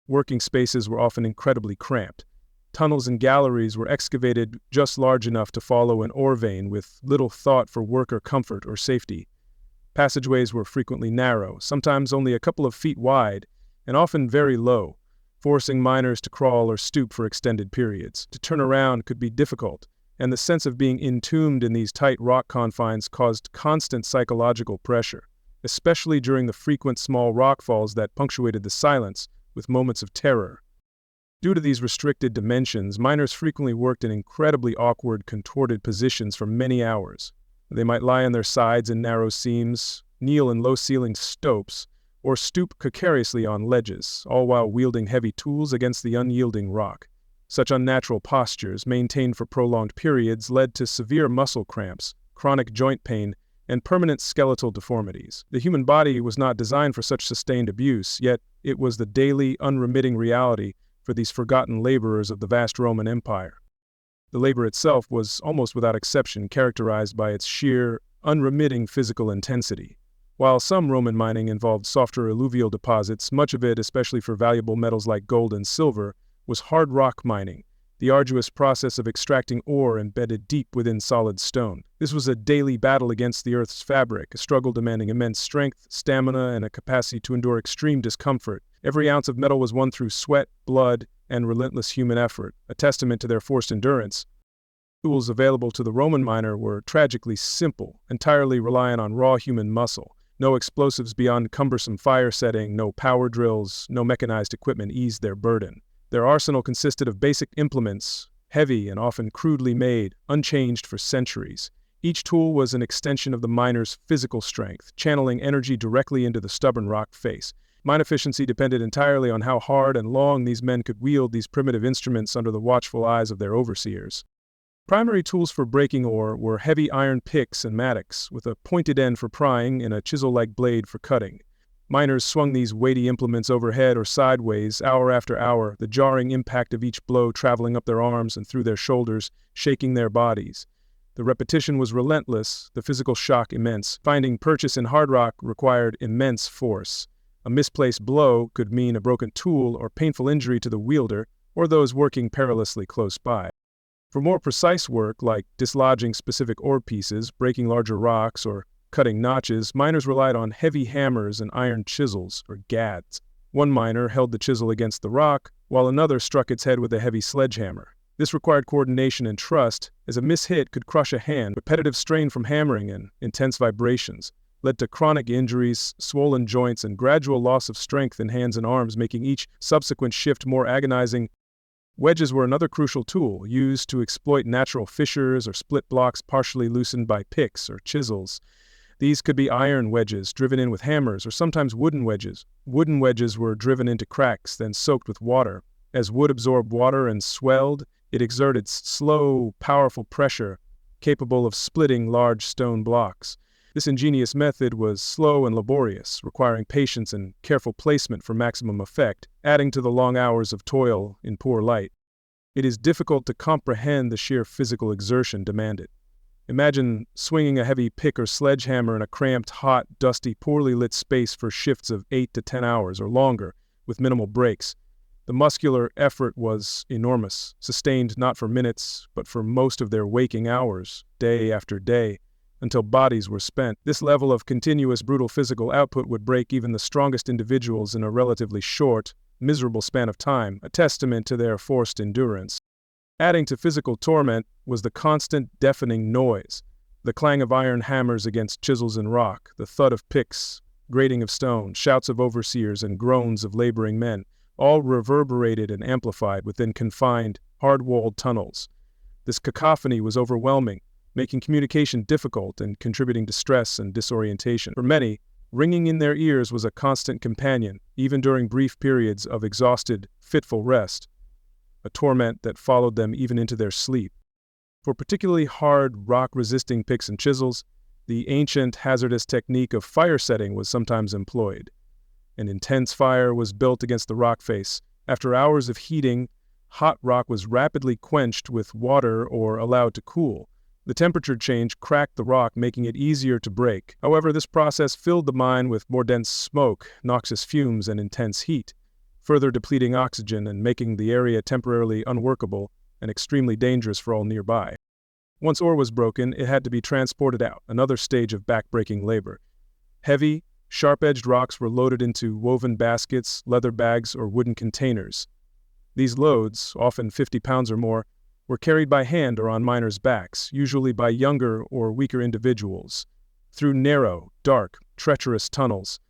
Working spaces were often incredibly cramped. Tunnels and galleries were excavated just large enough to follow an ore vein with little thought for worker comfort or safety. Passageways were frequently narrow, sometimes only a couple of feet wide, and often very low, forcing miners to crawl or stoop for extended periods. To turn around could be difficult, and the sense of being entombed in these tight rock confines caused constant psychological pressure, especially during the frequent small rockfalls that punctuated the silence with moments of terror. Due to these restricted dimensions, miners frequently worked in incredibly awkward, contorted positions for many hours. They might lie on their sides in narrow seams, kneel in low-ceilinged stopes, or stoop precariously on ledges, all while wielding heavy tools against the unyielding rock. Such unnatural postures, maintained for prolonged periods, led to severe muscle cramps, chronic joint pain, and permanent skeletal deformities. The human body was not designed for such sustained abuse, yet it was the daily, unremitting reality for these forgotten laborers of the vast Roman Empire. The labor itself was, almost without exception, characterized by its sheer, unremitting physical intensity. While some Roman mining involved softer alluvial deposits, much of it, especially for valuable metals like gold and silver, was hard rock mining, the arduous process of extracting ore embedded deep within solid stone. This was a daily battle against the Earth's fabric, a struggle demanding immense strength, stamina, and a capacity to endure extreme discomfort. Every ounce of metal was won through sweat, blood, and relentless human effort, a testament to their forced endurance. Tools available to the Roman miner were tragically simple, entirely reliant on raw human muscle. No explosives beyond cumbersome fire setting, no power drills, no mechanized equipment eased their burden. Their arsenal consisted of basic implements, heavy and often crudely made, unchanged for centuries. Each tool was an extension of the miner's physical strength, channeling energy directly into the stubborn rock face. Mine efficiency depended entirely on how hard and long these men could wield these primitive instruments under the watchful eyes of their overseers. Primary tools for breaking ore were heavy iron picks and mattocks, with a pointed end for prying and a chisel-like blade for cutting. Miners swung these weighty implements overhead or sideways, hour after hour, the jarring impact of each blow traveling up their arms and through their shoulders, shaking their bodies. The repetition was relentless, the physical shock immense. Finding purchase in hard rock required immense force. A misplaced blow could mean a broken tool or painful injury to the wielder or those working perilously close by. For more precise work, like dislodging specific ore pieces, breaking larger rocks, or cutting notches, miners relied on heavy hammers and iron chisels, or gads. One miner held the chisel against the rock, while another struck its head with a heavy sledgehammer. This required coordination and trust, as a mishit could crush a hand. Repetitive strain from hammering and intense vibrations led to chronic injuries, swollen joints, and gradual loss of strength in hands and arms, making each subsequent shift more agonizing. Wedges were another crucial tool, used to exploit natural fissures or split blocks partially loosened by picks or chisels. These could be iron wedges driven in with hammers, or sometimes wooden wedges. Wooden wedges were driven into cracks, then soaked with water. As wood absorbed water and swelled, it exerted slow, powerful pressure, capable of splitting large stone blocks. This ingenious method was slow and laborious, requiring patience and careful placement for maximum effect, adding to the long hours of toil in poor light. It is difficult to comprehend the sheer physical exertion demanded. Imagine swinging a heavy pick or sledgehammer in a cramped, hot, dusty, poorly lit space for shifts of 8 to 10 hours or longer, with minimal breaks. The muscular effort was enormous, sustained not for minutes, but for most of their waking hours, day after day, until bodies were spent. This level of continuous, brutal physical output would break even the strongest individuals in a relatively short, miserable span of time, a testament to their forced endurance. Adding to physical torment was the constant, deafening noise, the clang of iron hammers against chisels and rock, the thud of picks, grating of stone, shouts of overseers, and groans of laboring men, all reverberated and amplified within confined, hard-walled tunnels. This cacophony was overwhelming, making communication difficult and contributing to stress and disorientation. For many, ringing in their ears was a constant companion, even during brief periods of exhausted, fitful rest, a torment that followed them even into their sleep. For particularly hard, rock-resisting picks and chisels, the ancient, hazardous technique of fire setting was sometimes employed. An intense fire was built against the rock face. After hours of heating, hot rock was rapidly quenched with water or allowed to cool. The temperature change cracked the rock, making it easier to break. However, this process filled the mine with more dense smoke, noxious fumes, and intense heat, further depleting oxygen and making the area temporarily unworkable and extremely dangerous for all nearby. Once ore was broken, it had to be transported out, another stage of back-breaking labor. Heavy, sharp-edged rocks were loaded into woven baskets, leather bags, or wooden containers. These loads, often 50 pounds or more, were carried by hand or on miners' backs, usually by younger or weaker individuals, through narrow, dark, treacherous tunnels.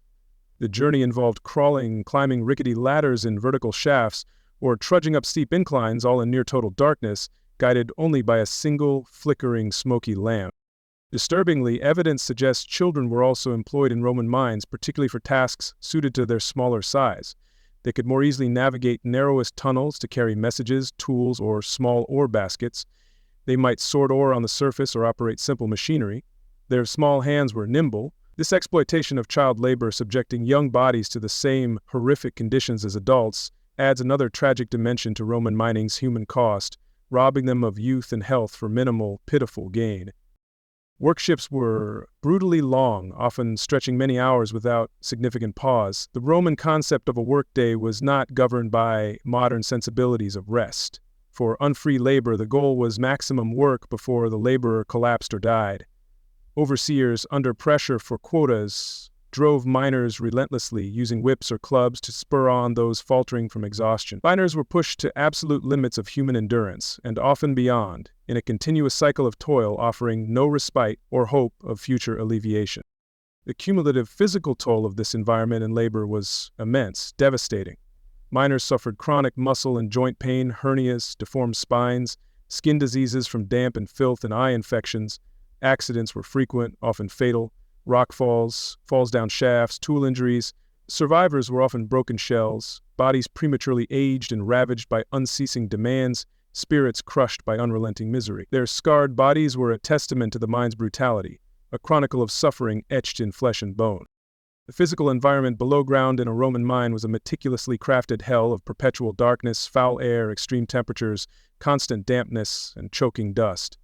The journey involved crawling, climbing rickety ladders in vertical shafts, or trudging up steep inclines, all in near-total darkness, guided only by a single, flickering, smoky lamp. Disturbingly, evidence suggests children were also employed in Roman mines, particularly for tasks suited to their smaller size. They could more easily navigate narrowest tunnels to carry messages, tools, or small ore baskets. They might sort ore on the surface or operate simple machinery. Their small hands were nimble. This exploitation of child labor, subjecting young bodies to the same horrific conditions as adults, adds another tragic dimension to Roman mining's human cost, robbing them of youth and health for minimal, pitiful gain. Work shifts were brutally long, often stretching many hours without significant pause. The Roman concept of a workday was not governed by modern sensibilities of rest. For unfree labor, the goal was maximum work before the laborer collapsed or died. Overseers, under pressure for quotas, drove miners relentlessly, using whips or clubs to spur on those faltering from exhaustion. Miners were pushed to absolute limits of human endurance, and often beyond, in a continuous cycle of toil offering no respite or hope of future alleviation. The cumulative physical toll of this environment and labor was immense, devastating. Miners suffered chronic muscle and joint pain, hernias, deformed spines, skin diseases from damp and filth, and eye infections. Accidents were frequent, often fatal. Rockfalls, falls down shafts, tool injuries, Survivors were often broken shells, bodies prematurely aged and ravaged by unceasing demands, spirits crushed by unrelenting misery. Their scarred bodies were a testament to the mine's brutality, a chronicle of suffering etched in flesh and bone. The physical environment below ground in a Roman mine was a meticulously crafted hell of perpetual darkness, foul air, extreme temperatures, constant dampness, and choking dust.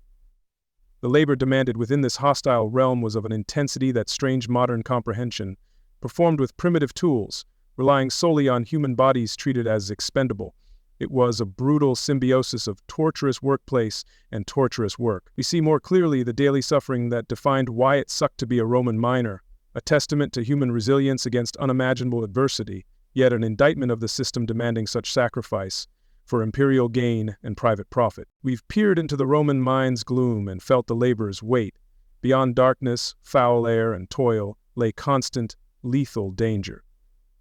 The labor demanded within this hostile realm was of an intensity that strained modern comprehension, performed with primitive tools, relying solely on human bodies treated as expendable. It was a brutal symbiosis of torturous workplace and torturous work. We see more clearly the daily suffering that defined why it sucked to be a Roman miner, a testament to human resilience against unimaginable adversity, yet an indictment of the system demanding such sacrifice for imperial gain and private profit. We've peered into the Roman mine's gloom and felt the labor's weight. Beyond darkness, foul air, and toil lay constant, lethal danger.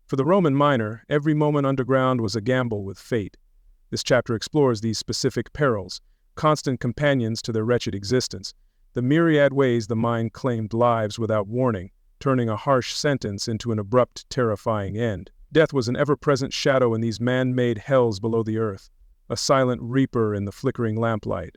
For the Roman miner, every moment underground was a gamble with fate. This chapter explores these specific perils, constant companions to their wretched existence, the myriad ways the mine claimed lives without warning, turning a harsh sentence into an abrupt, terrifying end. Death was an ever-present shadow in these man-made hells below the earth, a silent reaper in the flickering lamplight.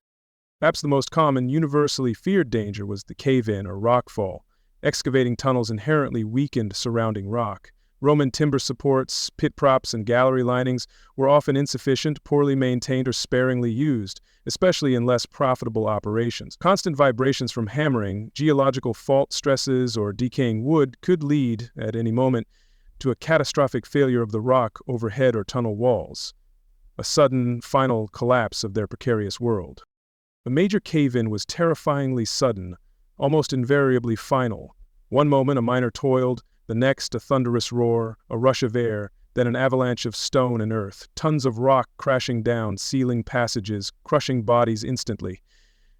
Perhaps the most common, universally feared danger was the cave-in or rockfall, excavating tunnels inherently weakened surrounding rock. Roman timber supports, pit props, and gallery linings were often insufficient, poorly maintained, or sparingly used, especially in less profitable operations. Constant vibrations from hammering, geological fault stresses, or decaying wood could lead, at any moment, to a catastrophic failure of the rock overhead or tunnel walls, a sudden, final collapse of their precarious world. A major cave-in was terrifyingly sudden, almost invariably final. One moment a miner toiled, the next a thunderous roar, a rush of air, then an avalanche of stone and earth, tons of rock crashing down, sealing passages, crushing bodies instantly.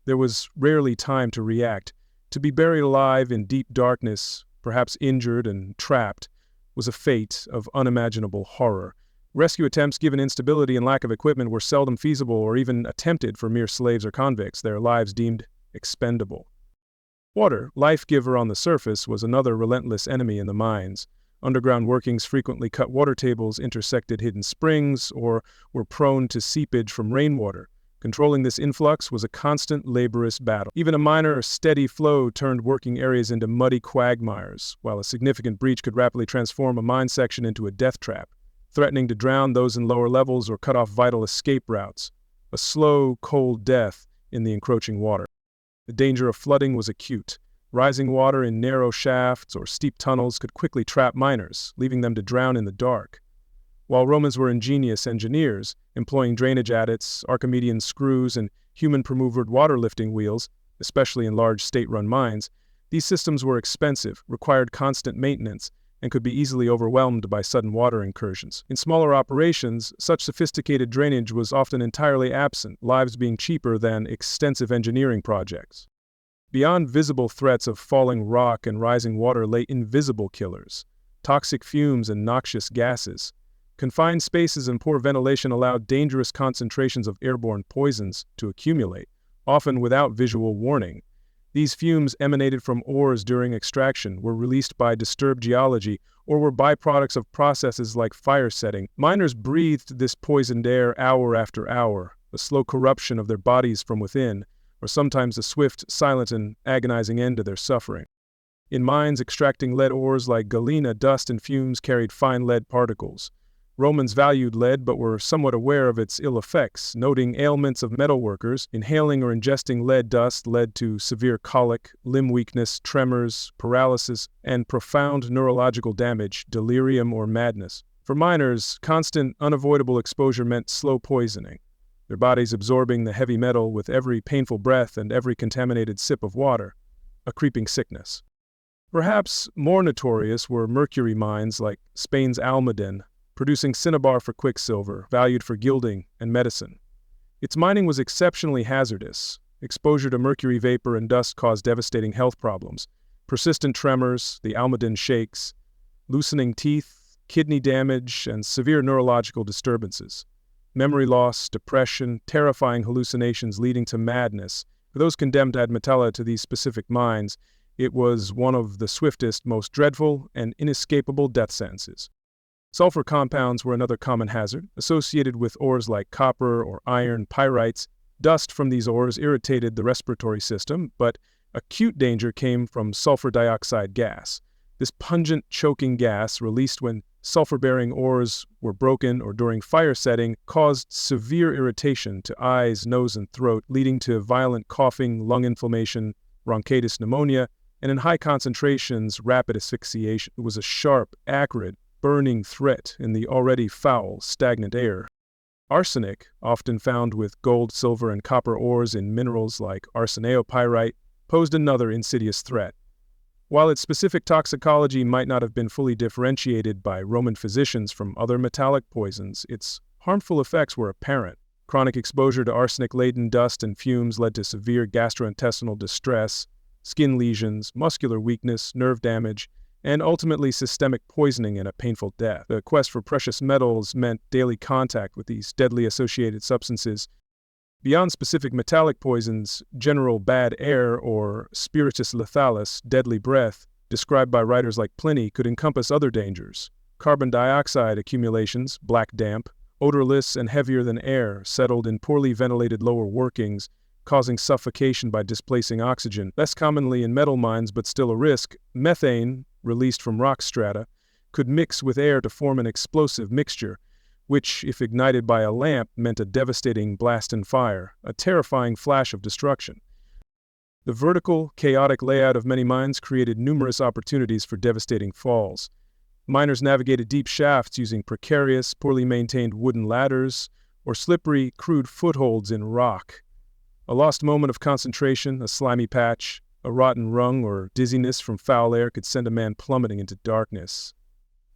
There was rarely time to react. To be buried alive in deep darkness, perhaps injured and trapped, was a fate of unimaginable horror. Rescue attempts, given instability and lack of equipment, were seldom feasible or even attempted for mere slaves or convicts, their lives deemed expendable. Water, life-giver on the surface, was another relentless enemy in the mines. Underground workings frequently cut water tables, intersected hidden springs, or were prone to seepage from rainwater. Controlling this influx was a constant, laborious battle. Even a minor, steady flow turned working areas into muddy quagmires, while a significant breach could rapidly transform a mine section into a death trap, threatening to drown those in lower levels or cut off vital escape routes. A slow, cold death in the encroaching water. The danger of flooding was acute. Rising water in narrow shafts or steep tunnels could quickly trap miners, leaving them to drown in the dark. While Romans were ingenious engineers, employing drainage adits, Archimedean screws, and human-maneuvered water-lifting wheels, especially in large state-run mines, these systems were expensive, required constant maintenance, and could be easily overwhelmed by sudden water incursions. In smaller operations, such sophisticated drainage was often entirely absent, lives being cheaper than extensive engineering projects. Beyond visible threats of falling rock and rising water lay invisible killers, toxic fumes and noxious gases. Confined spaces and poor ventilation allowed dangerous concentrations of airborne poisons to accumulate, often without visual warning. These fumes emanated from ores during extraction, were released by disturbed geology, or were byproducts of processes like fire setting. Miners breathed this poisoned air hour after hour, the slow corruption of their bodies from within, or sometimes a swift, silent, and agonizing end to their suffering. In mines extracting lead ores like galena, dust and fumes carried fine lead particles. Romans valued lead but were somewhat aware of its ill effects, noting ailments of metalworkers. Inhaling or ingesting lead dust led to severe colic, limb weakness, tremors, paralysis, and profound neurological damage, delirium or madness. For miners, constant, unavoidable exposure meant slow poisoning, their bodies absorbing the heavy metal with every painful breath and every contaminated sip of water, a creeping sickness. Perhaps more notorious were mercury mines like Spain's Almaden, producing cinnabar for quicksilver, valued for gilding and medicine. Its mining was exceptionally hazardous. Exposure to mercury vapor and dust caused devastating health problems. Persistent tremors, the Almaden shakes, loosening teeth, kidney damage, and severe neurological disturbances. Memory loss, depression, terrifying hallucinations leading to madness. For those condemned ad Metalla to these specific mines, It was one of the swiftest, most dreadful, and inescapable death sentences. Sulfur compounds were another common hazard, associated with ores like copper or iron pyrites. Dust from these ores irritated the respiratory system, but acute danger came from sulfur dioxide gas. This pungent, choking gas, released when sulfur-bearing ores were broken or during fire setting, caused severe irritation to eyes, nose, and throat, leading to violent coughing, lung inflammation, bronchitis, pneumonia, and in high concentrations, rapid asphyxiation. It was a sharp, acrid, burning threat in the already foul, stagnant air. Arsenic, often found with gold, silver, and copper ores in minerals like arseneopyrite, posed another insidious threat. While its specific toxicology might not have been fully differentiated by Roman physicians from other metallic poisons, its harmful effects were apparent. Chronic exposure to arsenic-laden dust and fumes led to severe gastrointestinal distress, skin lesions, muscular weakness, nerve damage, and ultimately systemic poisoning and a painful death. The quest for precious metals meant daily contact with these deadly associated substances. Beyond specific metallic poisons, general bad air or spiritus lethalis, deadly breath, described by writers like Pliny, could encompass other dangers. Carbon dioxide accumulations, black damp, odorless and heavier than air, settled in poorly ventilated lower workings, causing suffocation by displacing oxygen. Less commonly in metal mines, but still a risk, methane, released from rock strata, could mix with air to form an explosive mixture, which, if ignited by a lamp, meant a devastating blast and fire, a terrifying flash of destruction. The vertical, chaotic layout of many mines created numerous opportunities for devastating falls. Miners navigated deep shafts using precarious, poorly maintained wooden ladders, or slippery, crude footholds in rock. A lost moment of concentration, a slimy patch, a rotten rung, or dizziness from foul air could send a man plummeting into darkness.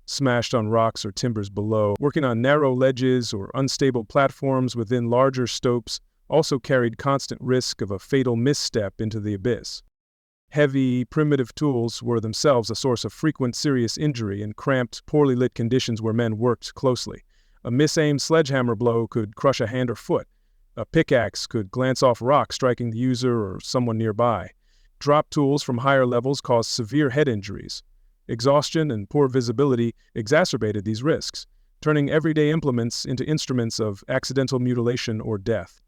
Smashed on rocks or timbers below, working on narrow ledges or unstable platforms within larger stopes also carried constant risk of a fatal misstep into the abyss. Heavy, primitive tools were themselves a source of frequent serious injury in cramped, poorly lit conditions where men worked closely. A misaimed sledgehammer blow could crush a hand or foot. A pickaxe could glance off rock, striking the user or someone nearby. Drop tools from higher levels caused severe head injuries. Exhaustion and poor visibility exacerbated these risks, turning everyday implements into instruments of accidental mutilation or death.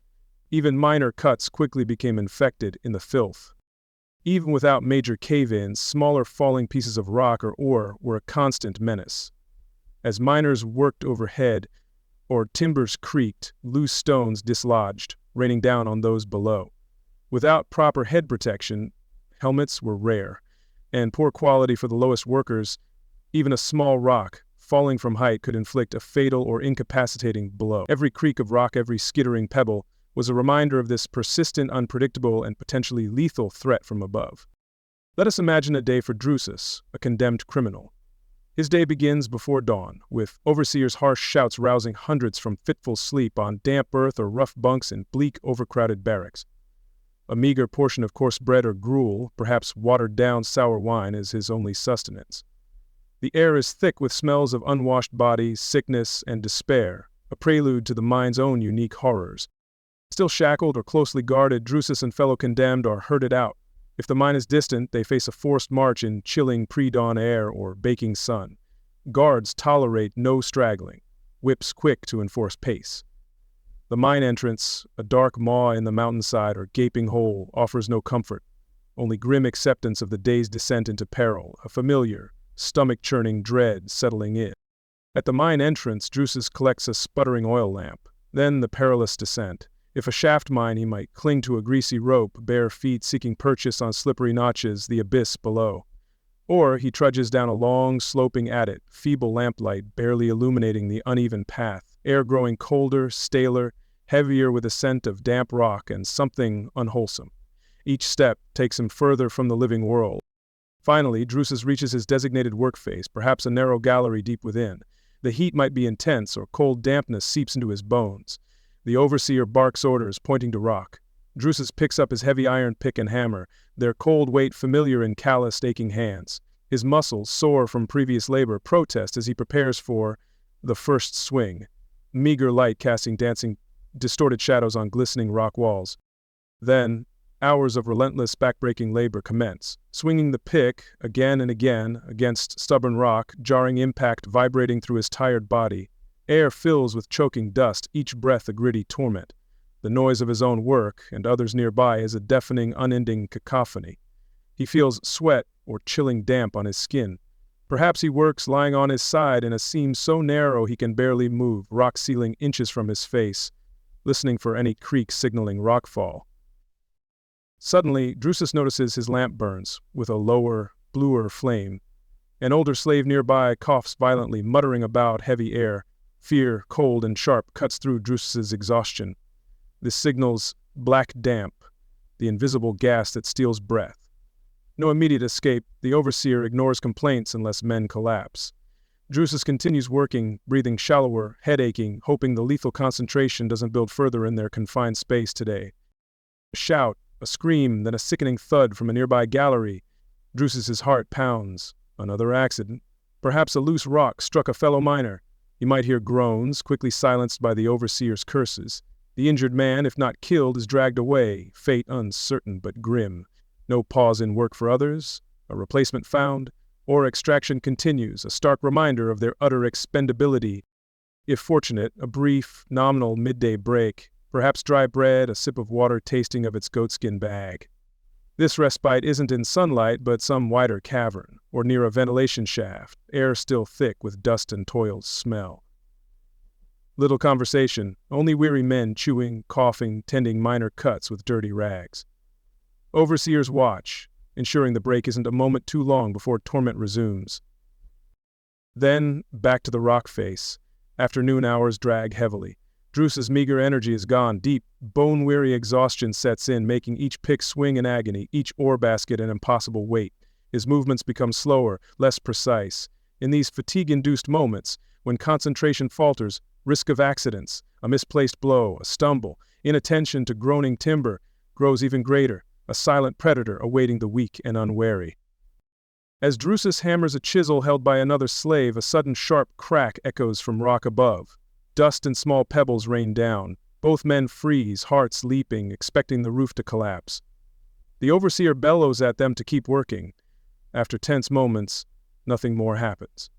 Even minor cuts quickly became infected in the filth. Even without major cave-ins, smaller falling pieces of rock or ore were a constant menace. As miners worked overhead, or timbers creaked, loose stones dislodged, raining down on those below. Without proper head protection, helmets were rare, and poor quality for the lowest workers. Even a small rock, falling from height, could inflict a fatal or incapacitating blow. Every creak of rock, every skittering pebble, was a reminder of this persistent, unpredictable, and potentially lethal threat from above. Let us imagine a day for Drusus, a condemned criminal. His day begins before dawn, with overseers' harsh shouts rousing hundreds from fitful sleep on damp earth or rough bunks in bleak, overcrowded barracks. A meager portion of coarse bread or gruel, perhaps watered-down sour wine, is his only sustenance. The air is thick with smells of unwashed bodies, sickness, and despair, a prelude to the mind's own unique horrors. Still shackled or closely guarded, Drusus and fellow condemned are herded out. If the mine is distant, they face a forced march in chilling pre-dawn air or baking sun. Guards tolerate no straggling, whips quick to enforce pace. The mine entrance, a dark maw in the mountainside or gaping hole, offers no comfort, only grim acceptance of the day's descent into peril, a familiar, stomach-churning dread settling in. At the mine entrance, Drusus collects a sputtering oil lamp, then the perilous descent. If a shaft mine, he might cling to a greasy rope, bare feet seeking purchase on slippery notches, the abyss below. Or he trudges down a long, sloping adit, feeble lamplight barely illuminating the uneven path, air growing colder, staler, heavier with a scent of damp rock and something unwholesome. Each step takes him further from the living world. Finally, Drusus reaches his designated workface, perhaps a narrow gallery deep within. The heat might be intense, or cold dampness seeps into his bones. The overseer barks orders, pointing to rock. Drusus picks up his heavy iron pick and hammer, their cold weight familiar in calloused, aching hands. His muscles, sore from previous labor, protest as he prepares for the first swing. Meager light casting dancing, distorted shadows on glistening rock walls. Then, Hours of relentless backbreaking labor commence, swinging the pick again and again against stubborn rock, jarring impact vibrating through his tired body. Air fills with choking dust, each breath a gritty torment. The noise of his own work and others nearby is a deafening, unending cacophony. He feels sweat or chilling damp on his skin. Perhaps he works lying on his side in a seam so narrow he can barely move, rock ceiling inches from his face, listening for any creak signaling rockfall. Suddenly, Drusus notices his lamp burns, with a lower, bluer flame. An older slave nearby coughs violently, muttering about heavy air. Fear, cold and sharp, cuts through Drusus's exhaustion. This signals black damp, the invisible gas that steals breath. No immediate escape, the overseer ignores complaints unless men collapse. Drusus continues working, breathing shallower, head aching, hoping the lethal concentration doesn't build further in their confined space today. A shout, a scream, then a sickening thud from a nearby gallery. Drusus's heart pounds. Another accident. Perhaps a loose rock struck a fellow miner. He might hear groans, quickly silenced by the overseer's curses. The injured man, if not killed, is dragged away, fate uncertain but grim. No pause in work for others, a replacement found, or extraction continues, a stark reminder of their utter expendability. If fortunate, a brief, nominal midday break, perhaps dry bread, a sip of water tasting of its goatskin bag. This respite isn't in sunlight, but some wider cavern, or near a ventilation shaft, air still thick with dust and toiled smell. Little conversation, only weary men chewing, coughing, tending minor cuts with dirty rags. Overseers watch, ensuring the break isn't a moment too long before torment resumes. Then, back to the rock face. Afternoon hours drag heavily. Drusus's meager energy is gone. Deep, bone-weary exhaustion sets in, making each pick swing in agony, each ore basket an impossible weight. His movements become slower, less precise. In these fatigue-induced moments, when concentration falters, risk of accidents, a misplaced blow, a stumble, inattention to groaning timber, grows even greater, a silent predator awaiting the weak and unwary. As Drusus hammers a chisel held by another slave, a sudden sharp crack echoes from rock above. Dust and small pebbles rain down. Both men freeze, hearts leaping, expecting the roof to collapse. The overseer bellows at them to keep working. After tense moments, nothing more happens.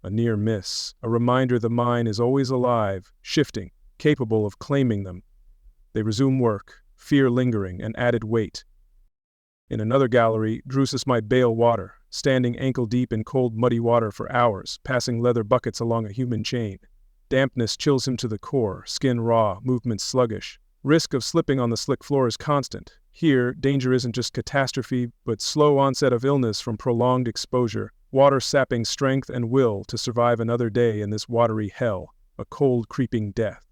A near miss, a reminder the mine is always alive, shifting, capable of claiming them. They resume work, fear lingering, and added weight. In another gallery, Drusus might bail water, standing ankle-deep in cold, muddy water for hours, passing leather buckets along a human chain. Dampness chills him to the core, skin raw, movements sluggish. Risk of slipping on the slick floor is constant. Here, danger isn't just catastrophe, but slow onset of illness from prolonged exposure, water sapping strength and will to survive another day in this watery hell, a cold, creeping death.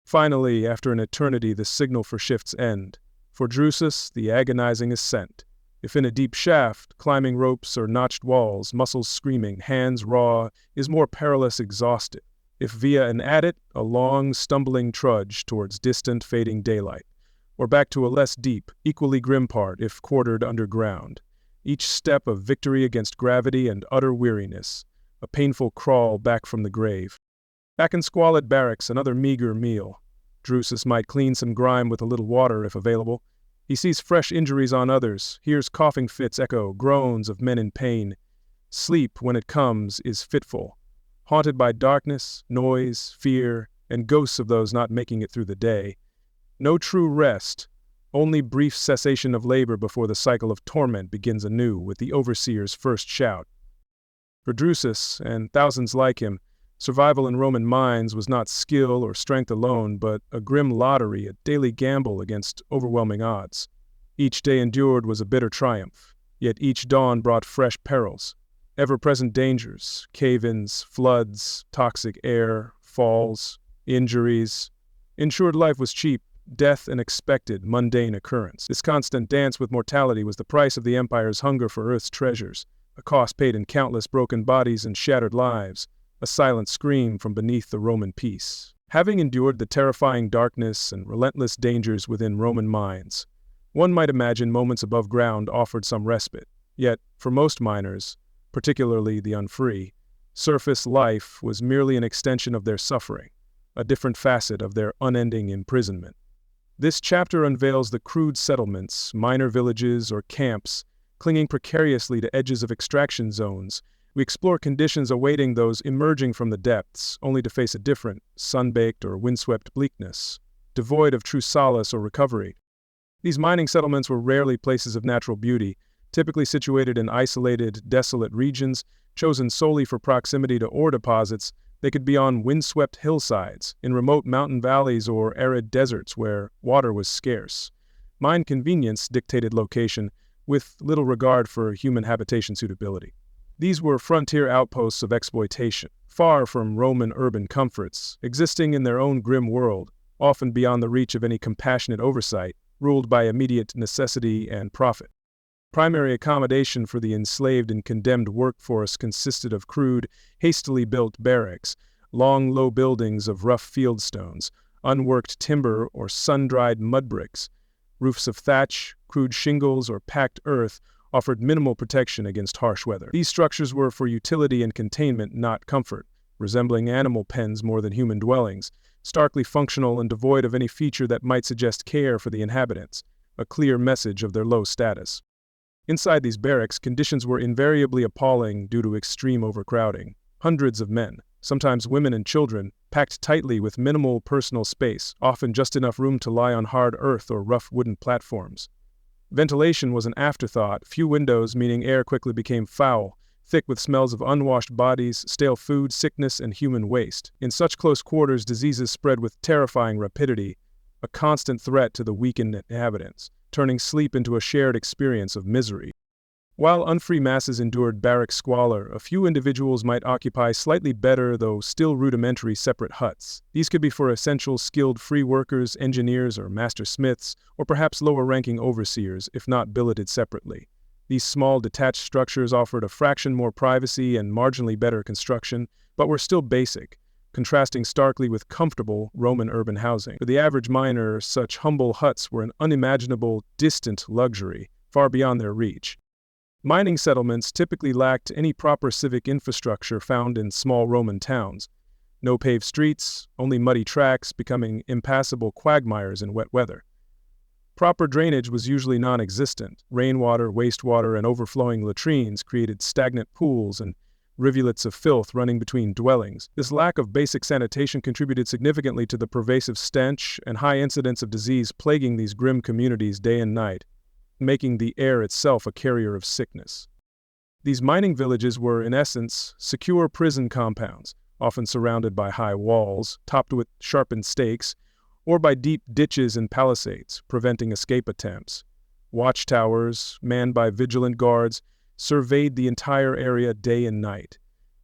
Finally, after an eternity, the signal for shifts end. For Drusus, the agonizing ascent. If in a deep shaft, climbing ropes or notched walls, muscles screaming, hands raw, is more perilous exhausted. If via an adit, a long, stumbling trudge towards distant, fading daylight. Or back to a less deep, equally grim part if quartered underground. Each step a victory against gravity and utter weariness, a painful crawl back from the grave. Back in squalid barracks, another meager meal. Drusus might clean some grime with a little water if available. He sees fresh injuries on others, hears coughing fits echo, groans of men in pain. Sleep, when it comes, is fitful, haunted by darkness, noise, fear, and ghosts of those not making it through the day. No true rest, only brief cessation of labor before the cycle of torment begins anew with the overseer's first shout. For Drusus, and thousands like him, survival in Roman mines was not skill or strength alone, but a grim lottery, a daily gamble against overwhelming odds. Each day endured was a bitter triumph, yet each dawn brought fresh perils. Ever-present dangers, cave-ins, floods, toxic air, falls, injuries. Insured life was cheap, death an expected, mundane occurrence. This constant dance with mortality was the price of the Empire's hunger for Earth's treasures, a cost paid in countless broken bodies and shattered lives, a silent scream from beneath the Roman peace. Having endured the terrifying darkness and relentless dangers within Roman mines, one might imagine moments above ground offered some respite. Yet, for most miners, particularly the unfree, surface life was merely an extension of their suffering, a different facet of their unending imprisonment. This chapter unveils the crude settlements, minor villages or camps, clinging precariously to edges of extraction zones. We explore conditions awaiting those emerging from the depths, only to face a different, sun-baked or windswept bleakness, devoid of true solace or recovery. These mining settlements were rarely places of natural beauty, typically situated in isolated, desolate regions, chosen solely for proximity to ore deposits. They could be on windswept hillsides, in remote mountain valleys or arid deserts where water was scarce. Mine convenience dictated location, with little regard for human habitation suitability. These were frontier outposts of exploitation, far from Roman urban comforts, existing in their own grim world, often beyond the reach of any compassionate oversight, ruled by immediate necessity and profit. Primary accommodation for the enslaved and condemned workforce consisted of crude, hastily built barracks, long, low buildings of rough fieldstones, unworked timber or sun-dried mud bricks. Roofs of thatch, crude shingles, or packed earth offered minimal protection against harsh weather. These structures were for utility and containment, not comfort, resembling animal pens more than human dwellings, starkly functional and devoid of any feature that might suggest care for the inhabitants, a clear message of their low status. Inside these barracks, conditions were invariably appalling due to extreme overcrowding. Hundreds of men, sometimes women and children, packed tightly with minimal personal space, often just enough room to lie on hard earth or rough wooden platforms. Ventilation was an afterthought, few windows, meaning air quickly became foul, thick with smells of unwashed bodies, stale food, sickness, and human waste. In such close quarters, diseases spread with terrifying rapidity, a constant threat to the weakened inhabitants, turning sleep into a shared experience of misery. While unfree masses endured barrack squalor, a few individuals might occupy slightly better, though still rudimentary, separate huts. These could be for essential, skilled free workers, engineers, or master smiths, or perhaps lower-ranking overseers, if not billeted separately. These small, detached structures offered a fraction more privacy and marginally better construction, but were still basic, contrasting starkly with comfortable Roman urban housing. For the average miner, such humble huts were an unimaginable, distant luxury, far beyond their reach. Mining settlements typically lacked any proper civic infrastructure found in small Roman towns. No paved streets, only muddy tracks becoming impassable quagmires in wet weather. Proper drainage was usually non-existent. Rainwater, wastewater, and overflowing latrines created stagnant pools and rivulets of filth running between dwellings. This lack of basic sanitation contributed significantly to the pervasive stench and high incidence of disease plaguing these grim communities day and night, making the air itself a carrier of sickness. These mining villages were, in essence, secure prison compounds, often surrounded by high walls, topped with sharpened stakes, or by deep ditches and palisades, preventing escape attempts. Watchtowers, manned by vigilant guards, surveyed the entire area day and night.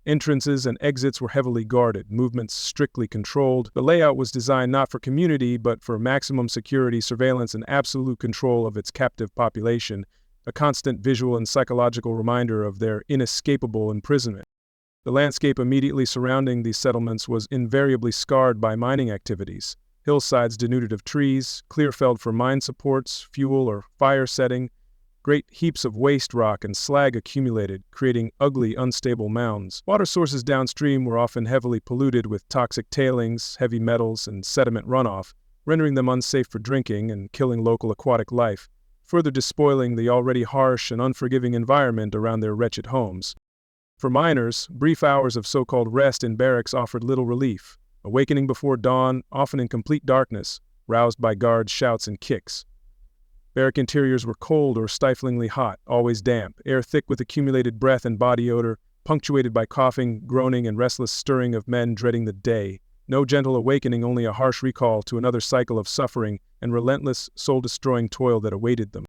Entrances and exits were heavily guarded, movements strictly controlled. The layout was designed not for community, but for maximum security, surveillance, and absolute control of its captive population, a constant visual and psychological reminder of their inescapable imprisonment. The landscape immediately surrounding these settlements was invariably scarred by mining activities. Hillsides denuded of trees, clear-felled for mine supports, fuel, or fire setting. Great heaps of waste rock and slag accumulated, creating ugly, unstable mounds. Water sources downstream were often heavily polluted with toxic tailings, heavy metals, and sediment runoff, rendering them unsafe for drinking and killing local aquatic life, further despoiling the already harsh and unforgiving environment around their wretched homes. For miners, brief hours of so-called rest in barracks offered little relief, awakening before dawn, often in complete darkness, roused by guards' shouts and kicks. Barrack interiors were cold or stiflingly hot, always damp, air thick with accumulated breath and body odor, punctuated by coughing, groaning, and restless stirring of men dreading the day. No gentle awakening, only a harsh recall to another cycle of suffering and relentless, soul-destroying toil that awaited them.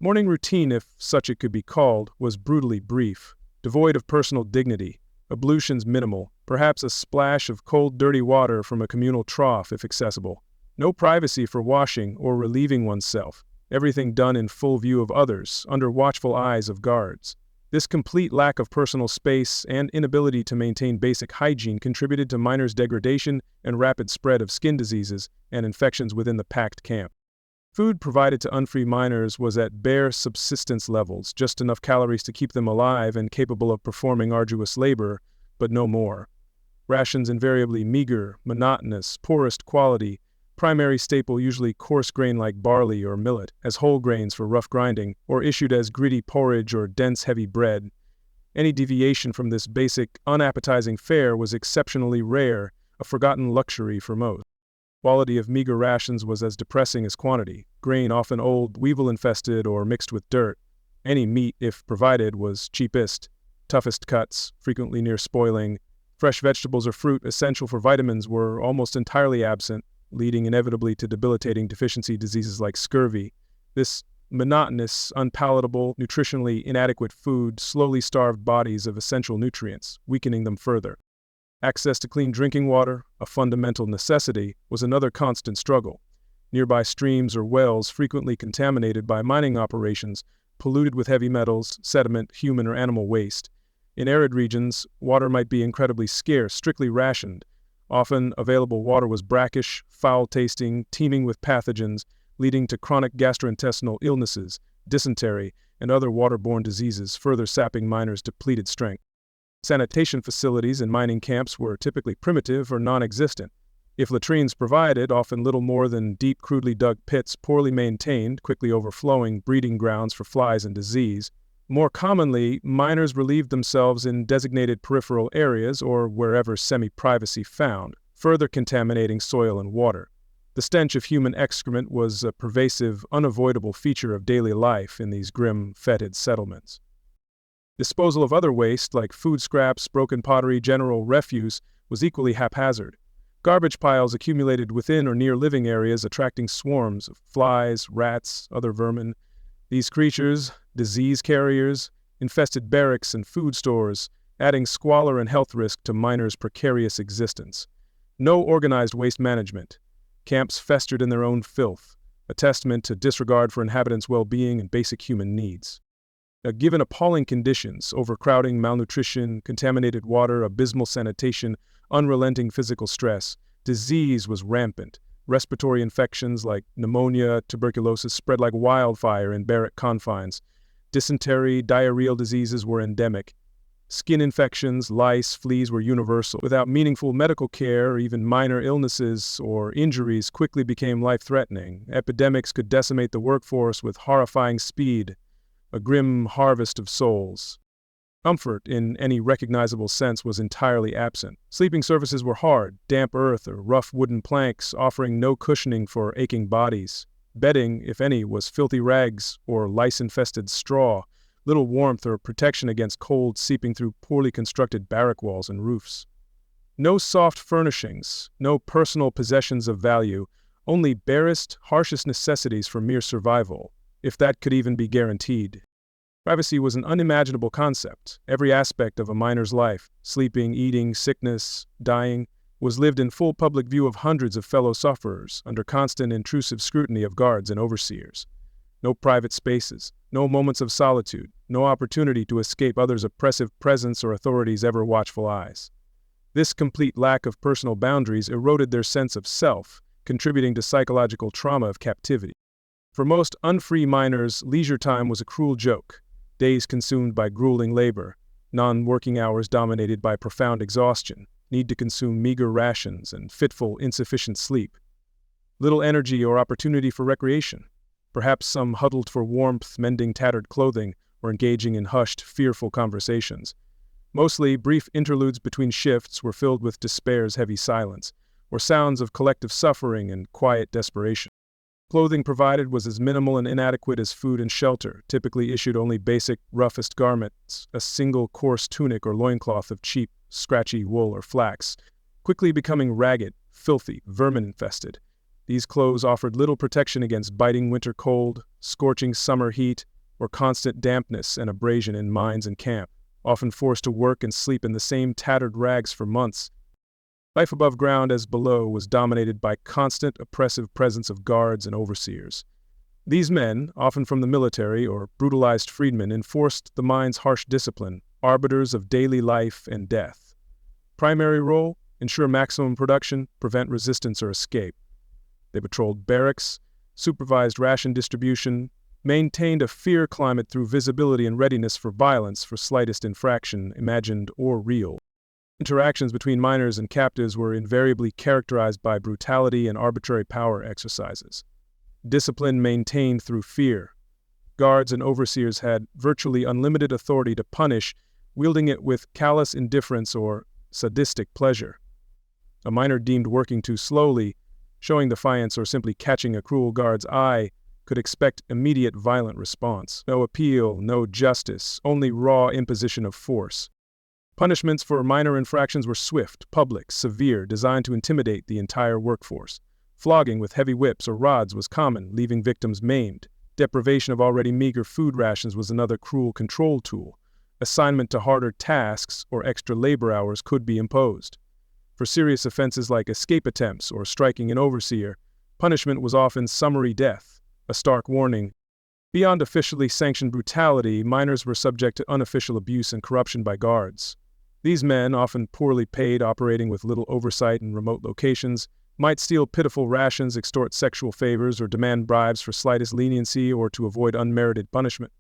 Morning routine, if such it could be called, was brutally brief, devoid of personal dignity, ablutions minimal, perhaps a splash of cold, dirty water from a communal trough if accessible. No privacy for washing or relieving oneself. Everything done in full view of others, under watchful eyes of guards. This complete lack of personal space and inability to maintain basic hygiene contributed to miners' degradation and rapid spread of skin diseases and infections within the packed camp. Food provided to unfree miners was at bare subsistence levels, just enough calories to keep them alive and capable of performing arduous labor, but no more. Rations invariably meager, monotonous, poorest quality, primary staple usually coarse grain like barley or millet, as whole grains for rough grinding, or issued as gritty porridge or dense heavy bread. Any deviation from this basic, unappetizing fare was exceptionally rare, a forgotten luxury for most. Quality of meager rations was as depressing as quantity, grain often old, weevil-infested, or mixed with dirt. Any meat, if provided, was cheapest, toughest cuts, frequently near spoiling. Fresh vegetables or fruit essential for vitamins were almost entirely absent, leading inevitably to debilitating deficiency diseases like scurvy. This monotonous, unpalatable, nutritionally inadequate food slowly starved bodies of essential nutrients, weakening them further. Access to clean drinking water, a fundamental necessity, was another constant struggle. Nearby streams or wells frequently contaminated by mining operations, polluted with heavy metals, sediment, human or animal waste. In arid regions, water might be incredibly scarce, strictly rationed. Often, available water was brackish, foul-tasting, teeming with pathogens, leading to chronic gastrointestinal illnesses, dysentery, and other waterborne diseases, further sapping miners' depleted strength. Sanitation facilities in mining camps were typically primitive or non-existent. If latrines provided, often little more than deep, crudely dug pits, poorly maintained, quickly overflowing, breeding grounds for flies and disease. More commonly, miners relieved themselves in designated peripheral areas or wherever semi-privacy found, further contaminating soil and water. The stench of human excrement was a pervasive, unavoidable feature of daily life in these grim, fetid settlements. Disposal of other waste, like food scraps, broken pottery, general refuse, was equally haphazard. Garbage piles accumulated within or near living areas, attracting swarms of flies, rats, other vermin. These creatures, disease carriers, infested barracks and food stores, adding squalor and health risk to miners' precarious existence. No organized waste management. Camps festered in their own filth, a testament to disregard for inhabitants' well-being and basic human needs. Given appalling conditions, overcrowding, malnutrition, contaminated water, abysmal sanitation, unrelenting physical stress, disease was rampant. Respiratory infections like pneumonia, tuberculosis spread like wildfire in barrack confines. Dysentery, diarrheal diseases were endemic. Skin infections, lice, fleas were universal. Without meaningful medical care, even minor illnesses or injuries quickly became life-threatening. Epidemics could decimate the workforce with horrifying speed, a grim harvest of souls. Comfort, in any recognizable sense, was entirely absent. Sleeping surfaces were hard, damp earth or rough wooden planks, offering no cushioning for aching bodies. Bedding, if any, was filthy rags or lice-infested straw, little warmth or protection against cold seeping through poorly constructed barrack walls and roofs. No soft furnishings, no personal possessions of value, only barest, harshest necessities for mere survival, if that could even be guaranteed. Privacy was an unimaginable concept. Every aspect of a miner's life, sleeping, eating, sickness, dying, was lived in full public view of hundreds of fellow sufferers, under constant intrusive scrutiny of guards and overseers. No private spaces, no moments of solitude, no opportunity to escape others' oppressive presence or authorities' ever watchful eyes. This complete lack of personal boundaries eroded their sense of self, contributing to psychological trauma of captivity. For most unfree miners, leisure time was a cruel joke. Days consumed by grueling labor, non-working hours dominated by profound exhaustion, need to consume meager rations and fitful, insufficient sleep. Little energy or opportunity for recreation. Perhaps some huddled for warmth, mending tattered clothing, or engaging in hushed, fearful conversations. Mostly, brief interludes between shifts were filled with despair's heavy silence, or sounds of collective suffering and quiet desperation. Clothing provided was as minimal and inadequate as food and shelter, typically issued only basic, roughest garments, a single coarse tunic or loincloth of cheap, scratchy wool or flax, quickly becoming ragged, filthy, vermin-infested. These clothes offered little protection against biting winter cold, scorching summer heat, or constant dampness and abrasion in mines and camp, often forced to work and sleep in the same tattered rags for months. Life above ground as below was dominated by constant, oppressive presence of guards and overseers. These men, often from the military or brutalized freedmen, enforced the mine's harsh discipline, arbiters of daily life and death. Primary role: ensure maximum production, prevent resistance or escape. They patrolled barracks, supervised ration distribution, maintained a fear climate through visibility and readiness for violence for slightest infraction, imagined or real. Interactions between miners and captives were invariably characterized by brutality and arbitrary power exercises. Discipline maintained through fear. Guards and overseers had virtually unlimited authority to punish, wielding it with callous indifference or sadistic pleasure. A miner deemed working too slowly, showing defiance, or simply catching a cruel guard's eye could expect immediate violent response. No appeal, no justice, only raw imposition of force. Punishments for minor infractions were swift, public, severe, designed to intimidate the entire workforce. Flogging with heavy whips or rods was common, leaving victims maimed. Deprivation of already meager food rations was another cruel control tool. Assignment to harder tasks or extra labor hours could be imposed. For serious offenses like escape attempts or striking an overseer, punishment was often summary death, a stark warning. Beyond officially sanctioned brutality, miners were subject to unofficial abuse and corruption by guards. These men, often poorly paid, operating with little oversight in remote locations, might steal pitiful rations, extort sexual favors, or demand bribes for slightest leniency or to avoid unmerited punishment.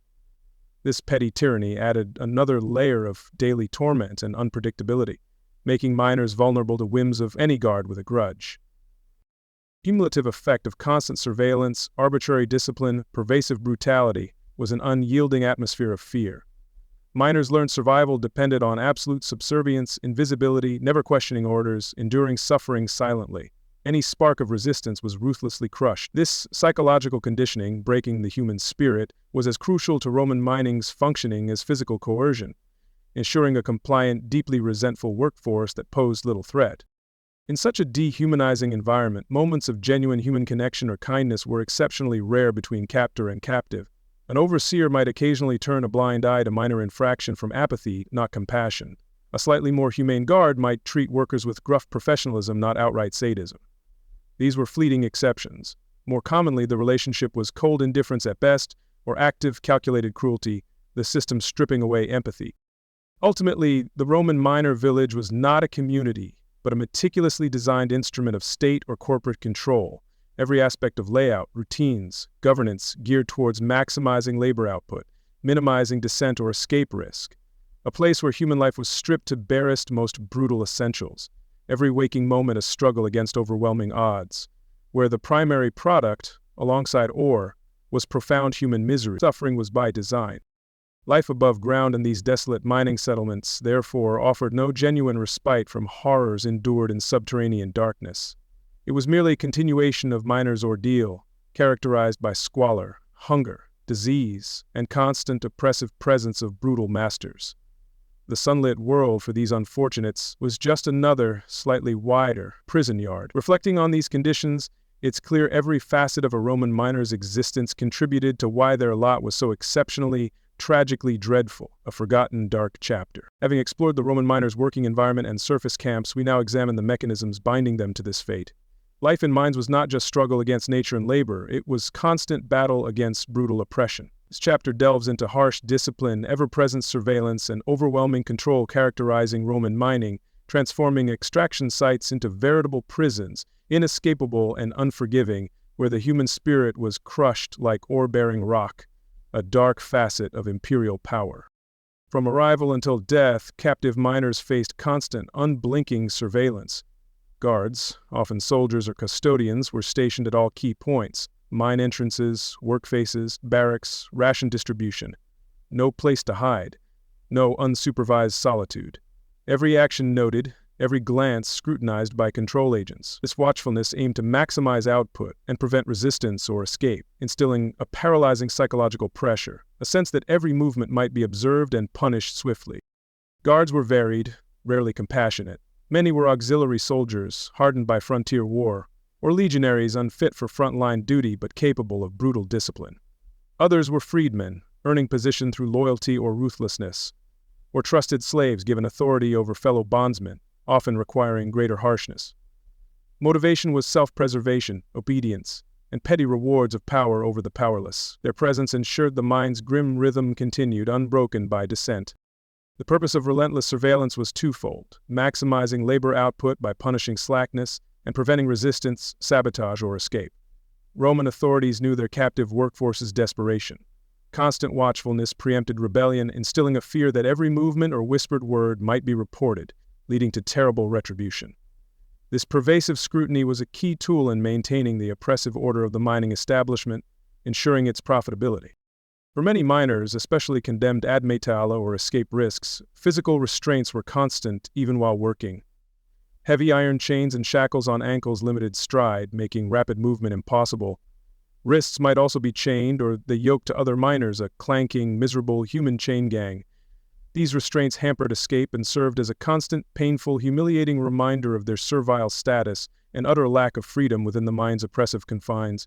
This petty tyranny added another layer of daily torment and unpredictability, making miners vulnerable to whims of any guard with a grudge. The cumulative effect of constant surveillance, arbitrary discipline, pervasive brutality was an unyielding atmosphere of fear. Miners learned survival depended on absolute subservience, invisibility, never questioning orders, enduring suffering silently. Any spark of resistance was ruthlessly crushed. This psychological conditioning, breaking the human spirit, was as crucial to Roman mining's functioning as physical coercion, ensuring a compliant, deeply resentful workforce that posed little threat. In such a dehumanizing environment, moments of genuine human connection or kindness were exceptionally rare between captor and captive. An overseer might occasionally turn a blind eye to minor infraction from apathy, not compassion. A slightly more humane guard might treat workers with gruff professionalism, not outright sadism. These were fleeting exceptions. More commonly, the relationship was cold indifference at best, or active, calculated cruelty, the system stripping away empathy. Ultimately, the Roman miner village was not a community, but a meticulously designed instrument of state or corporate control. Every aspect of layout, routines, governance geared towards maximizing labor output, minimizing dissent or escape risk. A place where human life was stripped to barest, most brutal essentials. Every waking moment a struggle against overwhelming odds. Where the primary product, alongside ore, was profound human misery. Suffering was by design. Life above ground in these desolate mining settlements, therefore, offered no genuine respite from horrors endured in subterranean darkness. It was merely a continuation of miners' ordeal, characterized by squalor, hunger, disease, and constant oppressive presence of brutal masters. The sunlit world for these unfortunates was just another, slightly wider, prison yard. Reflecting on these conditions, it's clear every facet of a Roman miner's existence contributed to why their lot was so exceptionally, tragically dreadful, a forgotten dark chapter. Having explored the Roman miners' working environment and surface camps, we now examine the mechanisms binding them to this fate. Life in mines was not just struggle against nature and labor, it was constant battle against brutal oppression. This chapter delves into harsh discipline, ever-present surveillance, and overwhelming control characterizing Roman mining, transforming extraction sites into veritable prisons, inescapable and unforgiving, where the human spirit was crushed like ore-bearing rock, a dark facet of imperial power. From arrival until death, captive miners faced constant, unblinking surveillance. Guards, often soldiers or custodians, were stationed at all key points: mine entrances, workfaces, barracks, ration distribution. No place to hide, no unsupervised solitude. Every action noted, every glance scrutinized by control agents. This watchfulness aimed to maximize output and prevent resistance or escape, instilling a paralyzing psychological pressure, a sense that every movement might be observed and punished swiftly. Guards were varied, rarely compassionate. Many were auxiliary soldiers, hardened by frontier war, or legionaries unfit for frontline duty but capable of brutal discipline. Others were freedmen, earning position through loyalty or ruthlessness, or trusted slaves given authority over fellow bondsmen, often requiring greater harshness. Motivation was self-preservation, obedience, and petty rewards of power over the powerless. Their presence ensured the mine's grim rhythm continued, unbroken by dissent. The purpose of relentless surveillance was twofold: maximizing labor output by punishing slackness and preventing resistance, sabotage, or escape. Roman authorities knew their captive workforce's desperation. Constant watchfulness preempted rebellion, instilling a fear that every movement or whispered word might be reported, leading to terrible retribution. This pervasive scrutiny was a key tool in maintaining the oppressive order of the mining establishment, ensuring its profitability. For many miners, especially condemned ad Metalla or escape risks, physical restraints were constant even while working. Heavy iron chains and shackles on ankles limited stride, making rapid movement impossible. Wrists might also be chained, or they yoked to other miners, a clanking, miserable human chain gang. These restraints hampered escape and served as a constant, painful, humiliating reminder of their servile status and utter lack of freedom within the mine's oppressive confines.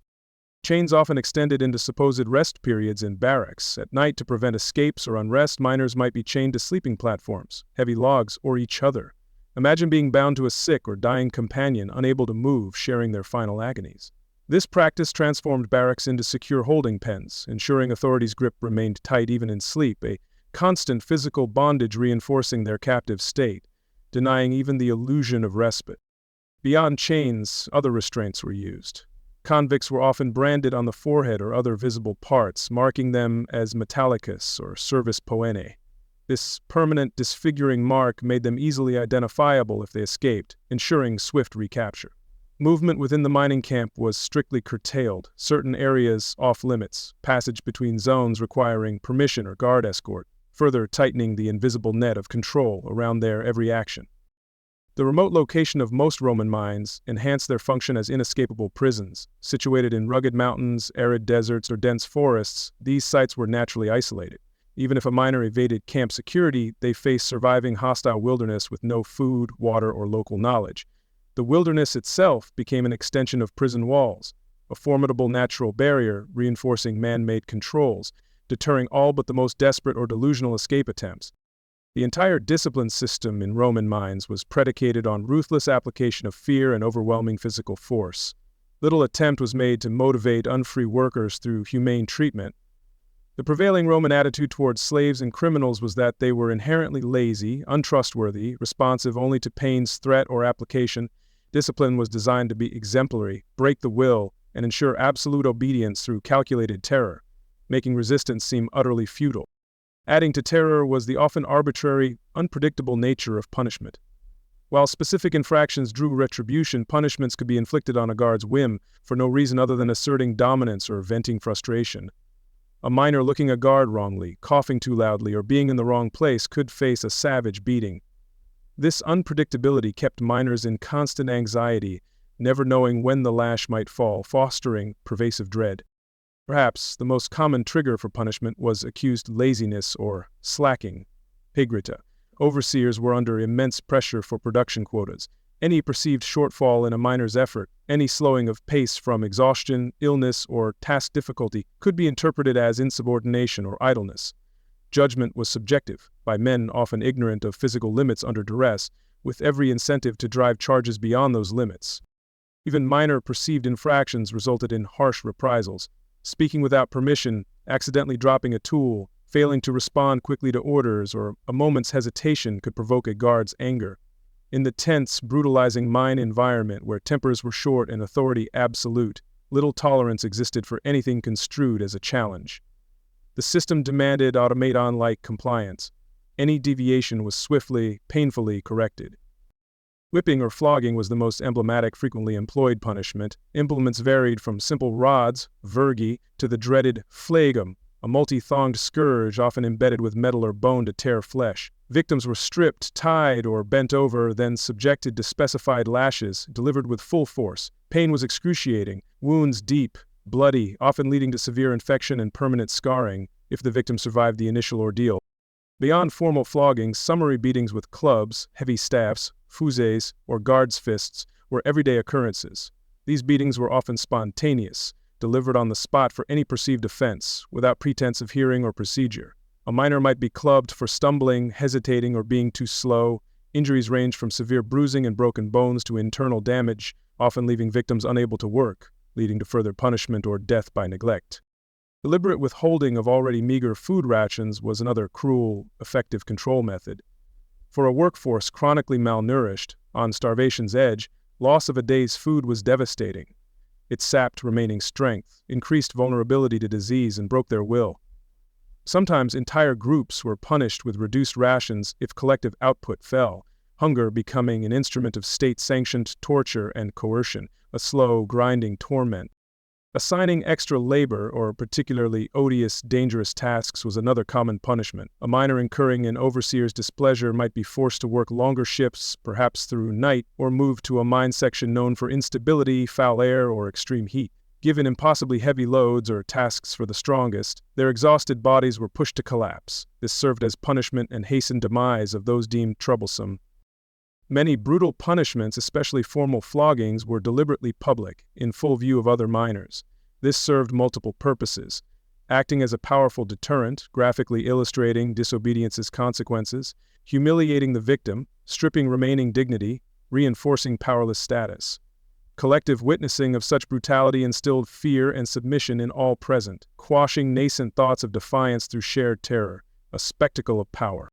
Chains often extended into supposed rest periods in barracks. At night, to prevent escapes or unrest, miners might be chained to sleeping platforms, heavy logs, or each other. Imagine being bound to a sick or dying companion, unable to move, sharing their final agonies. This practice transformed barracks into secure holding pens, ensuring authorities' grip remained tight even in sleep, a constant physical bondage reinforcing their captive state, denying even the illusion of respite. Beyond chains, other restraints were used. Convicts were often branded on the forehead or other visible parts, marking them as metallicus or servis poene. This permanent, disfiguring mark made them easily identifiable if they escaped, ensuring swift recapture. Movement within the mining camp was strictly curtailed, certain areas off-limits, passage between zones requiring permission or guard escort, further tightening the invisible net of control around their every action. The remote location of most Roman mines enhanced their function as inescapable prisons. Situated in rugged mountains, arid deserts, or dense forests, these sites were naturally isolated. Even if a miner evaded camp security, they faced surviving hostile wilderness with no food, water, or local knowledge. The wilderness itself became an extension of prison walls, a formidable natural barrier reinforcing man-made controls, deterring all but the most desperate or delusional escape attempts. The entire discipline system in Roman mines was predicated on ruthless application of fear and overwhelming physical force. Little attempt was made to motivate unfree workers through humane treatment. The prevailing Roman attitude towards slaves and criminals was that they were inherently lazy, untrustworthy, responsive only to pain's threat or application. Discipline was designed to be exemplary, break the will, and ensure absolute obedience through calculated terror, making resistance seem utterly futile. Adding to terror was the often arbitrary, unpredictable nature of punishment. While specific infractions drew retribution, punishments could be inflicted on a guard's whim for no reason other than asserting dominance or venting frustration. A miner looking a guard wrongly, coughing too loudly, or being in the wrong place could face a savage beating. This unpredictability kept miners in constant anxiety, never knowing when the lash might fall, fostering pervasive dread. Perhaps the most common trigger for punishment was accused laziness or slacking, pigrita. Overseers were under immense pressure for production quotas. Any perceived shortfall in a miner's effort, any slowing of pace from exhaustion, illness, or task difficulty could be interpreted as insubordination or idleness. Judgment was subjective, by men often ignorant of physical limits under duress, with every incentive to drive charges beyond those limits. Even minor perceived infractions resulted in harsh reprisals. Speaking without permission, accidentally dropping a tool, failing to respond quickly to orders, or a moment's hesitation could provoke a guard's anger. In the tense, brutalizing mine environment where tempers were short and authority absolute, little tolerance existed for anything construed as a challenge. The system demanded automaton-like compliance. Any deviation was swiftly, painfully corrected. Whipping or flogging was the most emblematic, frequently employed punishment. Implements varied from simple rods, vergi, to the dreaded flagum, a multi-thonged scourge often embedded with metal or bone to tear flesh. Victims were stripped, tied, or bent over, then subjected to specified lashes, delivered with full force. Pain was excruciating, wounds deep, bloody, often leading to severe infection and permanent scarring, if the victim survived the initial ordeal. Beyond formal flogging, summary beatings with clubs, heavy staffs, fuses, or guards' fists were everyday occurrences. These beatings were often spontaneous, delivered on the spot for any perceived offense, without pretense of hearing or procedure. A miner might be clubbed for stumbling, hesitating, or being too slow. Injuries ranged from severe bruising and broken bones to internal damage, often leaving victims unable to work, leading to further punishment or death by neglect. Deliberate withholding of already meager food rations was another cruel, effective control method. For a workforce chronically malnourished, on starvation's edge, loss of a day's food was devastating. It sapped remaining strength, increased vulnerability to disease, and broke their will. Sometimes entire groups were punished with reduced rations if collective output fell. hunger becoming an instrument of state-sanctioned torture and coercion, a slow, grinding torment. Assigning extra labor or particularly odious, dangerous tasks was another common punishment. A miner incurring an overseer's displeasure might be forced to work longer shifts, perhaps through night, or move to a mine section known for instability, foul air, or extreme heat. Given impossibly heavy loads or tasks for the strongest, their exhausted bodies were pushed to collapse. This served as punishment and hastened demise of those deemed troublesome. Many brutal punishments, especially formal floggings, were deliberately public, in full view of other miners. This served multiple purposes, acting as a powerful deterrent, graphically illustrating disobedience's consequences, humiliating the victim, stripping remaining dignity, reinforcing powerless status. Collective witnessing of such brutality instilled fear and submission in all present, quashing nascent thoughts of defiance through shared terror, a spectacle of power.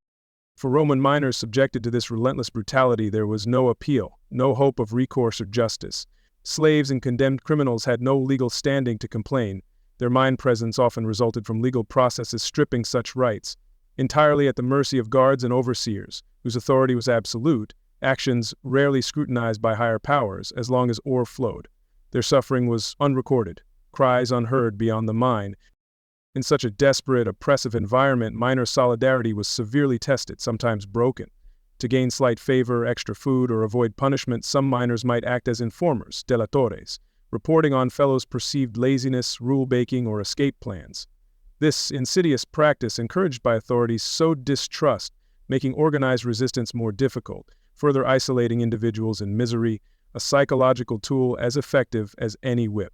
For Roman miners subjected to this relentless brutality, there was no appeal, no hope of recourse or justice. Slaves and condemned criminals had no legal standing to complain. Their mine presence often resulted from legal processes stripping such rights, entirely at the mercy of guards and overseers, whose authority was absolute, actions rarely scrutinized by higher powers as long as ore flowed. Their suffering was unrecorded, cries unheard beyond the mine. In such a desperate, oppressive environment, miner solidarity was severely tested, sometimes broken. To gain slight favor, extra food, or avoid punishment, some miners might act as informers, delatores, reporting on fellows' perceived laziness, rule-breaking, or escape plans. This insidious practice, encouraged by authorities, sowed distrust, making organized resistance more difficult, further isolating individuals in misery, a psychological tool as effective as any whip.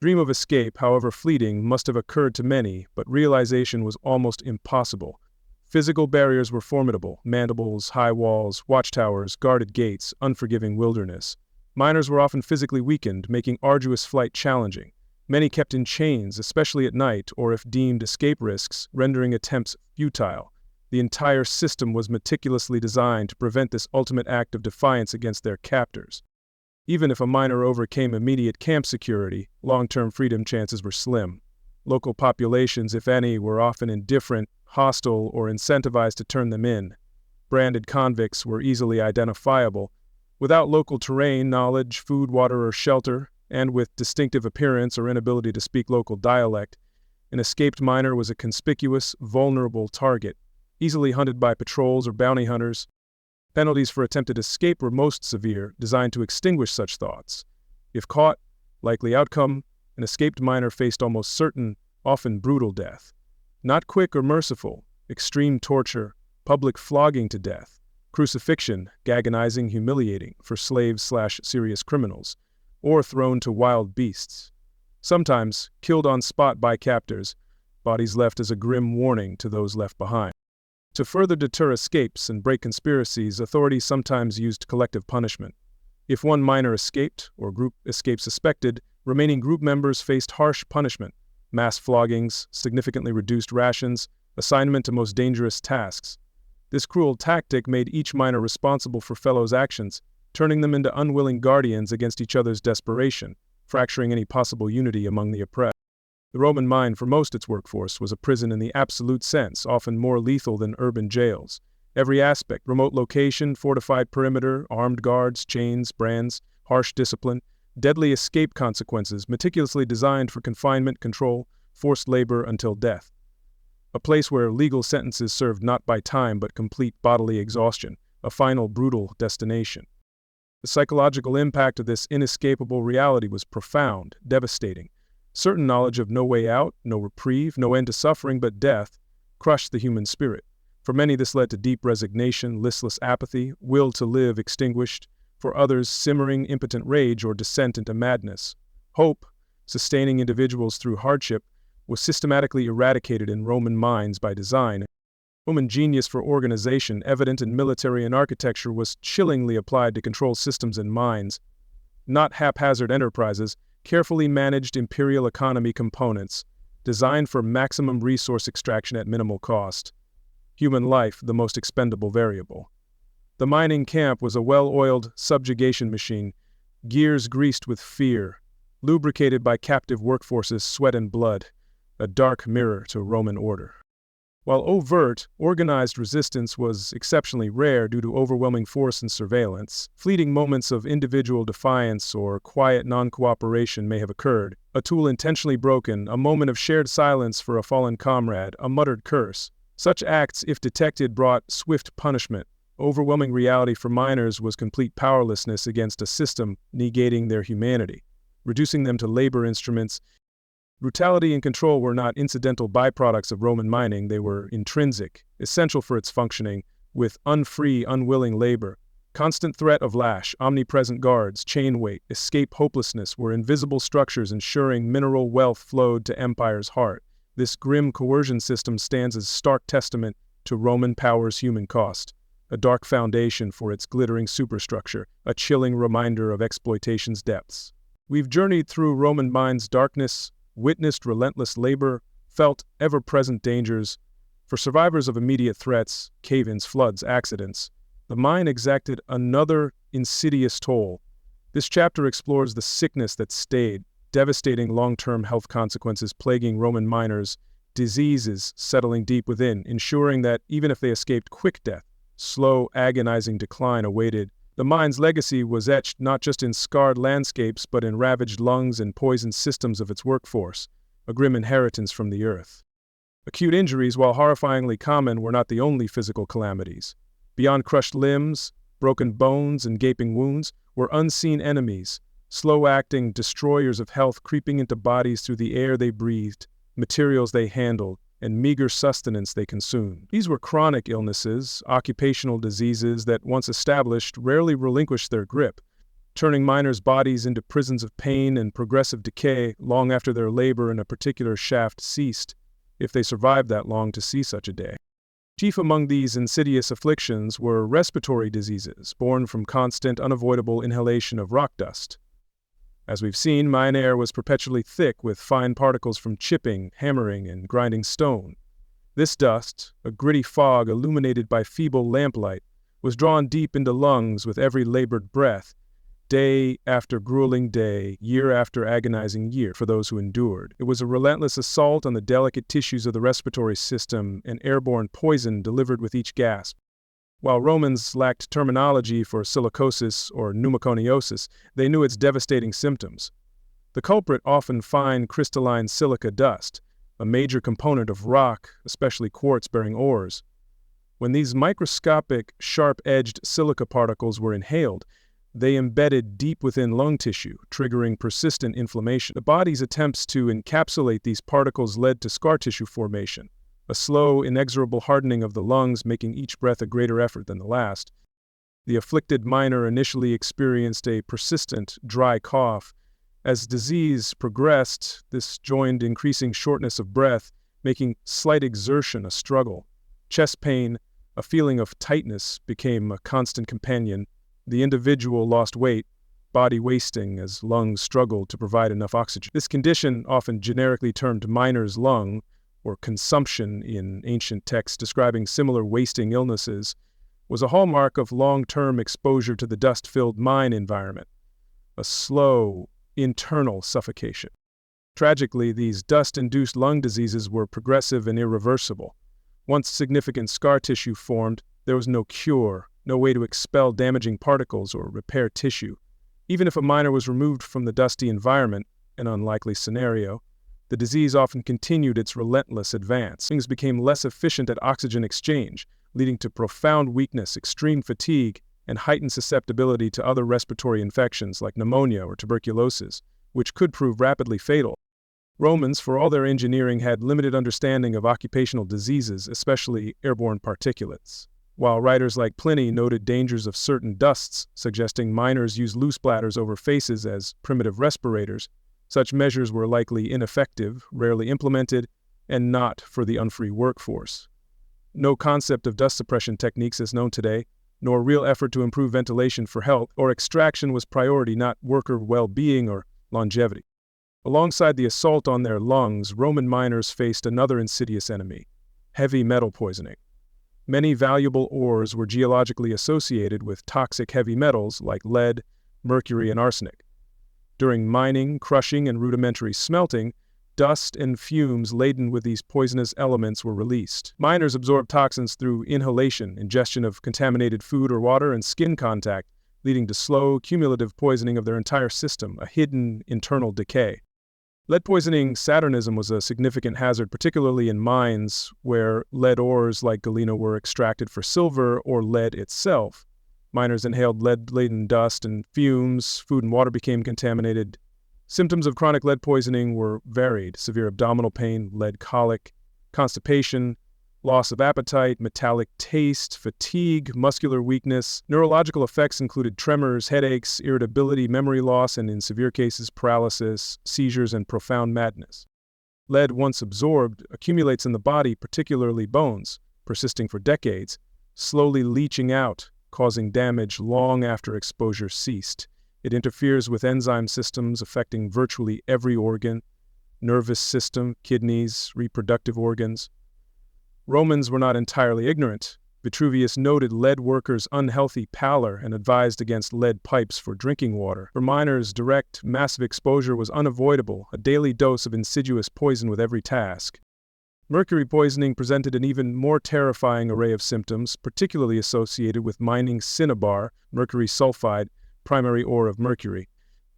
Dream of escape, however fleeting, must have occurred to many, but realization was almost impossible. Physical barriers were formidable: mandibles, high walls, watchtowers, guarded gates, unforgiving wilderness. Miners were often physically weakened, making arduous flight challenging. Many kept in chains, especially at night, or if deemed escape risks, rendering attempts futile. The entire system was meticulously designed to prevent this ultimate act of defiance against their captors. Even if a miner overcame immediate camp security, long-term freedom chances were slim. Local populations, if any, were often indifferent, hostile, or incentivized to turn them in. Branded convicts were easily identifiable. Without local terrain, knowledge, food, water, or shelter, and with distinctive appearance or inability to speak local dialect, an escaped miner was a conspicuous, vulnerable target, easily hunted by patrols or bounty hunters. Penalties for attempted escape were most severe, designed to extinguish such thoughts. If caught, likely outcome, an escaped miner faced almost certain, often brutal death. Not quick or merciful, extreme torture, public flogging to death, crucifixion, agonizing, humiliating, for slaves/serious criminals, or thrown to wild beasts. Sometimes, killed on spot by captors, bodies left as a grim warning to those left behind. To further deter escapes and break conspiracies, authorities sometimes used collective punishment. If one miner escaped, or group escape suspected, remaining group members faced harsh punishment: mass floggings, significantly reduced rations, assignment to most dangerous tasks. This cruel tactic made each miner responsible for fellows' actions, turning them into unwilling guardians against each other's desperation, fracturing any possible unity among the oppressed. The Roman mine, for most its workforce, was a prison in the absolute sense, often more lethal than urban jails. Every aspect: remote location, fortified perimeter, armed guards, chains, brands, harsh discipline, deadly escape consequences, meticulously designed for confinement, control, forced labor until death. A place where legal sentences served not by time but complete bodily exhaustion, a final brutal destination. The psychological impact of this inescapable reality was profound, devastating. Certain knowledge of no way out, no reprieve, no end to suffering but death, crushed the human spirit. For many, this led to deep resignation, listless apathy, will to live extinguished. For others, simmering, impotent rage or descent into madness. Hope, sustaining individuals through hardship, was systematically eradicated in Roman mines by design. Roman genius for organization, evident in military and architecture, was chillingly applied to control systems in mines. Not haphazard enterprises, carefully managed imperial economy components, designed for maximum resource extraction at minimal cost. Human life, the most expendable variable. The mining camp was a well-oiled subjugation machine, gears greased with fear, lubricated by captive workforces' sweat and blood, a dark mirror to Roman order. While overt, organized resistance was exceptionally rare due to overwhelming force and surveillance, fleeting moments of individual defiance or quiet non-cooperation may have occurred. A tool intentionally broken, a moment of shared silence for a fallen comrade, a muttered curse. Such acts, if detected, brought swift punishment. Overwhelming reality for miners was complete powerlessness against a system negating their humanity, reducing them to labor instruments. Brutality and control were not incidental byproducts of Roman mining, they were intrinsic, essential for its functioning, with unfree, unwilling labor. Constant threat of lash, omnipresent guards, chain weight, escape hopelessness were invisible structures ensuring mineral wealth flowed to empire's heart. This grim coercion system stands as stark testament to Roman power's human cost, a dark foundation for its glittering superstructure, a chilling reminder of exploitation's depths. We've journeyed through Roman mines' darkness, witnessed relentless labor, felt ever-present dangers. For survivors of immediate threats, cave-ins, floods, accidents, the mine exacted another insidious toll. This chapter explores the sickness that stayed, devastating long-term health consequences plaguing Roman miners, diseases settling deep within, ensuring that even if they escaped quick death, slow, agonizing decline awaited. The mine's legacy was etched not just in scarred landscapes but in ravaged lungs and poisoned systems of its workforce, a grim inheritance from the earth. Acute injuries, while horrifyingly common, were not the only physical calamities. Beyond crushed limbs, broken bones, and gaping wounds were unseen enemies, slow-acting destroyers of health creeping into bodies through the air they breathed, materials they handled, and meager sustenance they consumed. These were chronic illnesses, occupational diseases that, once established, rarely relinquished their grip, turning miners' bodies into prisons of pain and progressive decay long after their labor in a particular shaft ceased, if they survived that long to see such a day. Chief among these insidious afflictions were respiratory diseases, born from constant, unavoidable inhalation of rock dust. As we've seen, mine air was perpetually thick with fine particles from chipping, hammering, and grinding stone. This dust, a gritty fog illuminated by feeble lamplight, was drawn deep into lungs with every labored breath, day after grueling day, year after agonizing year for those who endured. It was a relentless assault on the delicate tissues of the respiratory system, an airborne poison delivered with each gasp. While Romans lacked terminology for silicosis or pneumoconiosis, they knew its devastating symptoms. The culprit, often fine crystalline silica dust, a major component of rock, especially quartz-bearing ores. When these microscopic, sharp-edged silica particles were inhaled, they embedded deep within lung tissue, triggering persistent inflammation. The body's attempts to encapsulate these particles led to scar tissue formation, a slow, inexorable hardening of the lungs, making each breath a greater effort than the last. The afflicted miner initially experienced a persistent, dry cough. As disease progressed, this joined increasing shortness of breath, making slight exertion a struggle. Chest pain, a feeling of tightness, became a constant companion. The individual lost weight, body wasting as lungs struggled to provide enough oxygen. This condition, often generically termed miner's lung, or consumption in ancient texts describing similar wasting illnesses, was a hallmark of long-term exposure to the dust-filled mine environment, a slow, internal suffocation. Tragically, these dust-induced lung diseases were progressive and irreversible. Once significant scar tissue formed, there was no cure, no way to expel damaging particles or repair tissue. Even if a miner was removed from the dusty environment, an unlikely scenario, the disease often continued its relentless advance. Things became less efficient at oxygen exchange, leading to profound weakness, extreme fatigue, and heightened susceptibility to other respiratory infections like pneumonia or tuberculosis, which could prove rapidly fatal. Romans, for all their engineering, had limited understanding of occupational diseases, especially airborne particulates. While writers like Pliny noted dangers of certain dusts, suggesting miners use loose bladders over faces as primitive respirators, such measures were likely ineffective, rarely implemented, and not for the unfree workforce. No concept of dust suppression techniques is known today, nor real effort to improve ventilation for health or extraction was priority, not worker well-being or longevity. Alongside the assault on their lungs, Roman miners faced another insidious enemy: heavy metal poisoning. Many valuable ores were geologically associated with toxic heavy metals like lead, mercury, and arsenic. During mining, crushing, and rudimentary smelting, dust and fumes laden with these poisonous elements were released. Miners absorbed toxins through inhalation, ingestion of contaminated food or water, and skin contact, leading to slow, cumulative poisoning of their entire system, a hidden internal decay. Lead poisoning Saturnism was a significant hazard, particularly in mines where lead ores like galena were extracted for silver or lead itself. Miners inhaled lead-laden dust and fumes, food and water became contaminated. Symptoms of chronic lead poisoning were varied: severe abdominal pain, lead colic, constipation, loss of appetite, metallic taste, fatigue, muscular weakness. Neurological effects included tremors, headaches, irritability, memory loss, and in severe cases, paralysis, seizures, and profound madness. Lead, once absorbed, accumulates in the body, particularly bones, persisting for decades, slowly leaching out, causing damage long after exposure ceased. It interferes with enzyme systems affecting virtually every organ: nervous system, kidneys, reproductive organs. Romans were not entirely ignorant. Vitruvius noted lead workers' unhealthy pallor and advised against lead pipes for drinking water. For miners, direct, massive exposure was unavoidable, a daily dose of insidious poison with every task. Mercury poisoning presented an even more terrifying array of symptoms, particularly associated with mining cinnabar, mercury sulfide, primary ore of mercury.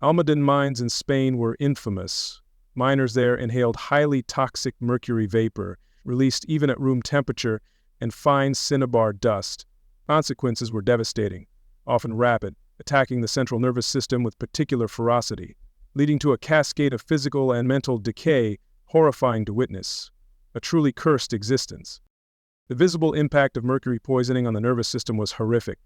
Almaden mines in Spain were infamous. Miners there inhaled highly toxic mercury vapor, released even at room temperature, and fine cinnabar dust. Consequences were devastating, often rapid, attacking the central nervous system with particular ferocity, leading to a cascade of physical and mental decay horrifying to witness. A truly cursed existence. The visible impact of mercury poisoning on the nervous system was horrific.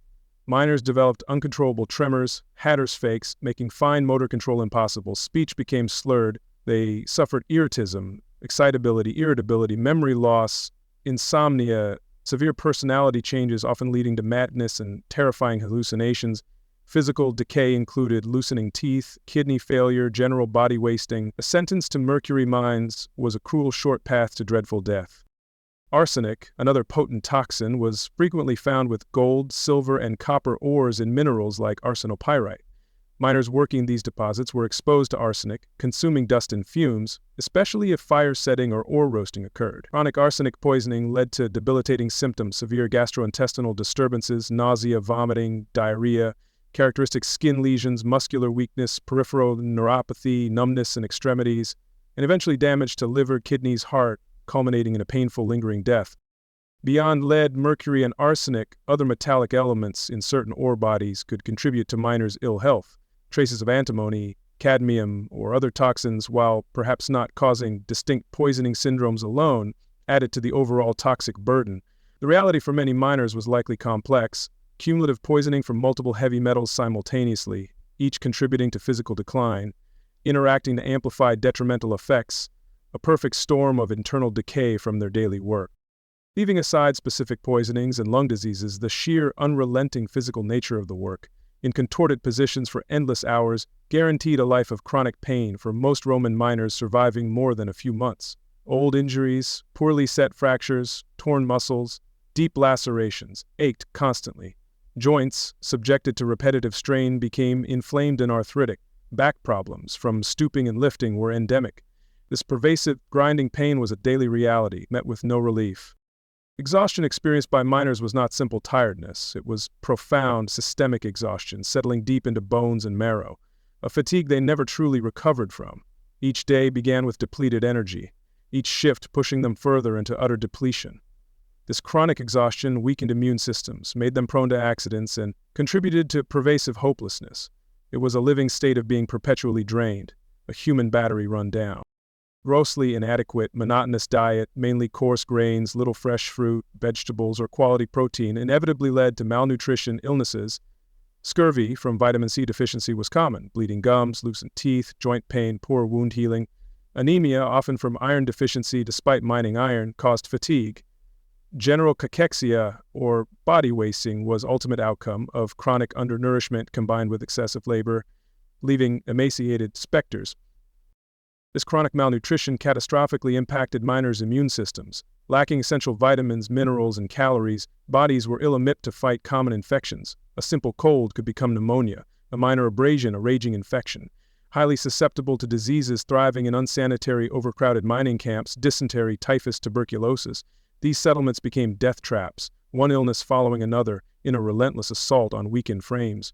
Miners developed uncontrollable tremors, hatter's fakes, making fine motor control impossible. Speech became slurred. They suffered irritism, excitability, irritability, memory loss, insomnia, severe personality changes often leading to madness and terrifying hallucinations. Physical decay included loosening teeth, kidney failure, general body wasting. A sentence to mercury mines was a cruel short path to dreadful death. Arsenic, another potent toxin, was frequently found with gold, silver, and copper ores in minerals like arsenopyrite. Miners working these deposits were exposed to arsenic, consuming dust and fumes, especially if fire setting or ore roasting occurred. Chronic arsenic poisoning led to debilitating symptoms: severe gastrointestinal disturbances, nausea, vomiting, diarrhea, characteristic skin lesions, muscular weakness, peripheral neuropathy, numbness in extremities, and eventually damage to liver, kidneys, heart, culminating in a painful, lingering death. Beyond lead, mercury, and arsenic, other metallic elements in certain ore bodies could contribute to miners' ill health. Traces of antimony, cadmium, or other toxins, while perhaps not causing distinct poisoning syndromes alone, added to the overall toxic burden. The reality for many miners was likely complex: cumulative poisoning from multiple heavy metals simultaneously, each contributing to physical decline, interacting to amplify detrimental effects, a perfect storm of internal decay from their daily work. Leaving aside specific poisonings and lung diseases, the sheer, unrelenting physical nature of the work, in contorted positions for endless hours, guaranteed a life of chronic pain for most Roman miners surviving more than a few months. Old injuries, poorly set fractures, torn muscles, deep lacerations, ached constantly. Joints, subjected to repetitive strain, became inflamed and arthritic. Back problems from stooping and lifting were endemic. This pervasive, grinding pain was a daily reality, met with no relief. Exhaustion experienced by miners was not simple tiredness. It was profound, systemic exhaustion, settling deep into bones and marrow, a fatigue they never truly recovered from. Each day began with depleted energy, each shift pushing them further into utter depletion. This chronic exhaustion weakened immune systems, made them prone to accidents, and contributed to pervasive hopelessness. It was a living state of being perpetually drained, a human battery run down. Grossly inadequate, monotonous diet, mainly coarse grains, little fresh fruit, vegetables, or quality protein, inevitably led to malnutrition, illnesses. Scurvy from vitamin C deficiency was common: bleeding gums, loosened teeth, joint pain, poor wound healing. Anemia, often from iron deficiency despite mining iron, caused fatigue. General cachexia, or body wasting, was ultimate outcome of chronic undernourishment combined with excessive labor, leaving emaciated specters. This chronic malnutrition catastrophically impacted miners' immune systems. Lacking essential vitamins, minerals, and calories, bodies were ill-equipped to fight common infections. A simple cold could become pneumonia, a minor abrasion a raging infection. highly susceptible to diseases, thriving in unsanitary, overcrowded mining camps, dysentery, typhus, tuberculosis. These settlements became death traps, one illness following another, in a relentless assault on weakened frames.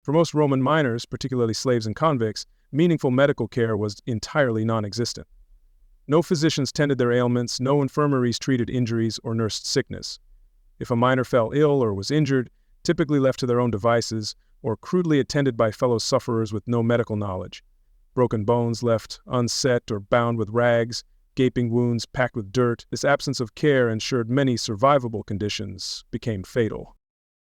For most Roman miners, particularly slaves and convicts, meaningful medical care was entirely non-existent. No physicians tended their ailments, no infirmaries treated injuries or nursed sickness. If a miner fell ill or was injured, typically left to their own devices, or crudely attended by fellow sufferers with no medical knowledge. Broken bones left unset or bound with rags, gaping wounds packed with dirt, this absence of care ensured many survivable conditions became fatal.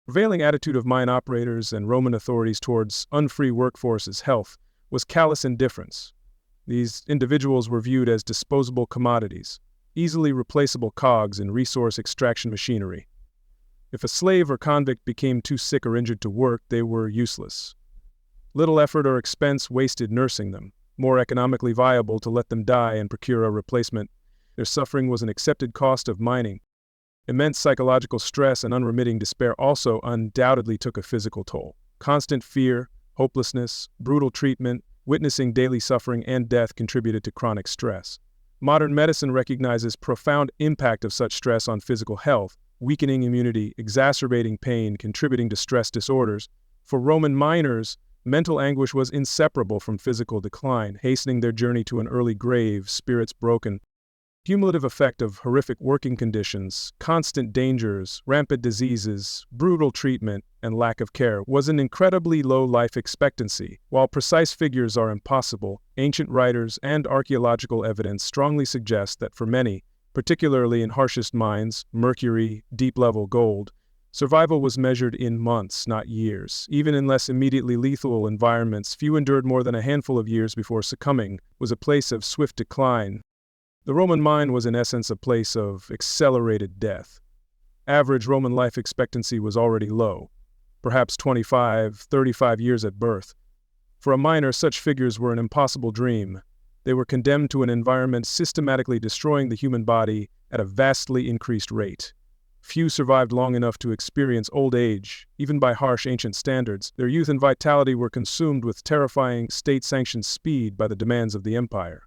The prevailing attitude of mine operators and Roman authorities towards unfree workforce's health was callous indifference. These individuals were viewed as disposable commodities, easily replaceable cogs in resource extraction machinery. If a slave or convict became too sick or injured to work, they were useless. Little effort or expense wasted nursing them, more economically viable to let them die and procure a replacement. Their suffering was an accepted cost of mining. Immense psychological stress and unremitting despair also undoubtedly took a physical toll. Constant fear, hopelessness, brutal treatment, witnessing daily suffering and death contributed to chronic stress. Modern medicine recognizes profound impact of such stress on physical health, weakening immunity, exacerbating pain, contributing to stress disorders. For Roman miners, mental anguish was inseparable from physical decline, hastening their journey to an early grave, spirits broken. Cumulative effect of horrific working conditions, constant dangers, rampant diseases, brutal treatment, and lack of care was an incredibly low life expectancy. While precise figures are impossible, ancient writers and archaeological evidence strongly suggest that for many, particularly in harshest mines, mercury, deep-level gold, survival was measured in months, not years. Even in less immediately lethal environments, few endured more than a handful of years before succumbing. Was a place of swift decline. The Roman mine was in essence a place of accelerated death. Average Roman life expectancy was already low, perhaps 25, 35 years at birth. For a miner, such figures were an impossible dream. They were condemned to an environment systematically destroying the human body at a vastly increased rate. Few survived long enough to experience old age, even by harsh ancient standards. Their youth and vitality were consumed with terrifying state-sanctioned speed by the demands of the empire.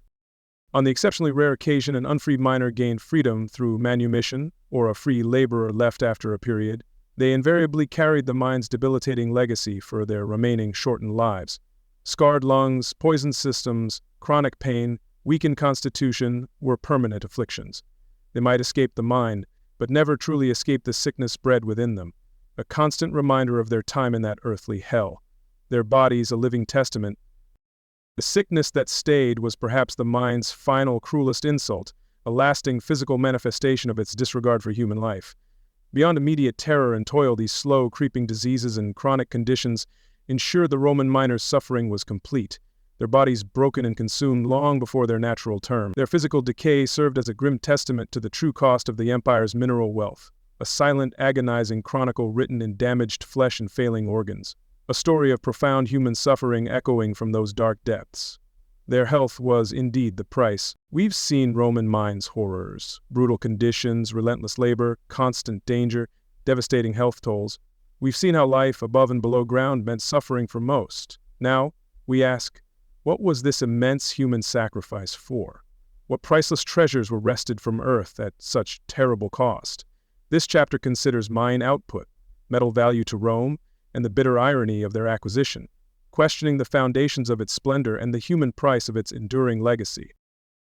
On the exceptionally rare occasion an unfreed miner gained freedom through manumission, or a free laborer left after a period, they invariably carried the mine's debilitating legacy for their remaining shortened lives. Scarred lungs, poisoned systems, chronic pain, weakened constitution were permanent afflictions. They might escape the mine, but never truly escape the sickness bred within them, a constant reminder of their time in that earthly hell. Their bodies a living testament. The sickness that stayed was perhaps the mine's final, cruelest insult, a lasting physical manifestation of its disregard for human life. Beyond immediate terror and toil, these slow, creeping diseases and chronic conditions ensured the Roman miners' suffering was complete, their bodies broken and consumed long before their natural term. Their physical decay served as a grim testament to the true cost of the empire's mineral wealth, a silent, agonizing chronicle written in damaged flesh and failing organs. A story of profound human suffering echoing from those dark depths. Their health was indeed the price. We've seen Roman mines' horrors, brutal conditions, relentless labor, constant danger, devastating health tolls. We've seen how life above and below ground meant suffering for most. Now, we ask, what was this immense human sacrifice for? What priceless treasures were wrested from earth at such terrible cost? This chapter considers mine output, metal value to Rome, and the bitter irony of their acquisition, questioning the foundations of its splendor and the human price of its enduring legacy.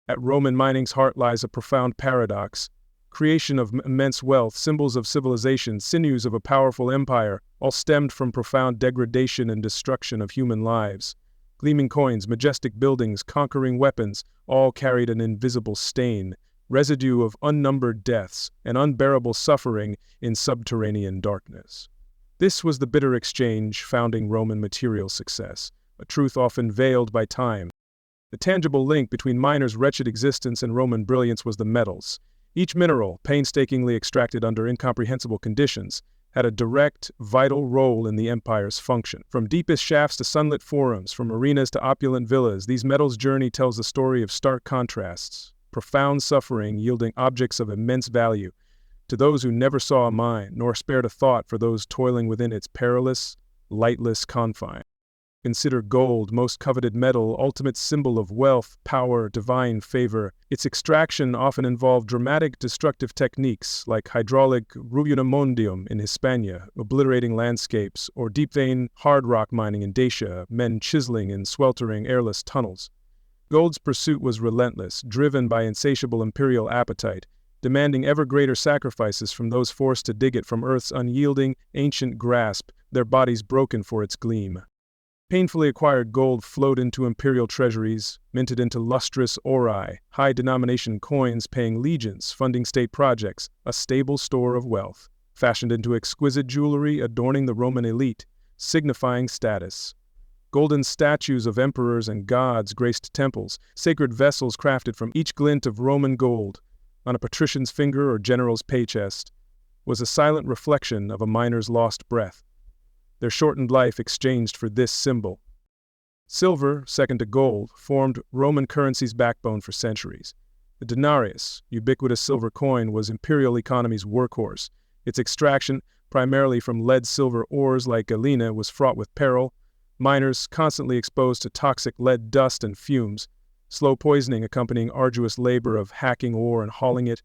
At Roman mining's heart lies a profound paradox. Creation of immense wealth, symbols of civilization, sinews of a powerful empire, all stemmed from profound degradation and destruction of human lives. Gleaming coins, majestic buildings, conquering weapons, all carried an invisible stain, residue of unnumbered deaths and unbearable suffering in subterranean darkness. This was the bitter exchange founding Roman material success, a truth often veiled by time. The tangible link between miners' wretched existence and Roman brilliance was the metals. Each mineral, painstakingly extracted under incomprehensible conditions, had a direct, vital role in the empire's function. From deepest shafts to sunlit forums, from arenas to opulent villas, these metals' journey tells a story of stark contrasts, profound suffering yielding objects of immense value to those who never saw a mine, nor spared a thought for those toiling within its perilous, lightless confines. Consider gold, most coveted metal, ultimate symbol of wealth, power, divine favor. Its extraction often involved dramatic destructive techniques like hydraulic ruinamondium in Hispania, obliterating landscapes, or deep-vein hard rock mining in Dacia, men chiseling in sweltering airless tunnels. Gold's pursuit was relentless, driven by insatiable imperial appetite, demanding ever greater sacrifices from those forced to dig it from Earth's unyielding, ancient grasp, their bodies broken for its gleam. Painfully acquired gold flowed into imperial treasuries, minted into lustrous aurae, high-denomination coins paying legions, funding state projects, a stable store of wealth, fashioned into exquisite jewelry adorning the Roman elite, signifying status. Golden statues of emperors and gods graced temples, sacred vessels crafted from each glint of Roman gold, on a patrician's finger or general's pay-chest, was a silent reflection of a miner's lost breath. Their shortened life exchanged for this symbol. Silver, second to gold, formed Roman currency's backbone for centuries. The denarius, ubiquitous silver coin, was imperial economy's workhorse. Its extraction, primarily from lead-silver ores like galena, was fraught with peril. Miners constantly exposed to toxic lead dust and fumes, slow poisoning accompanying arduous labor of hacking ore and hauling it.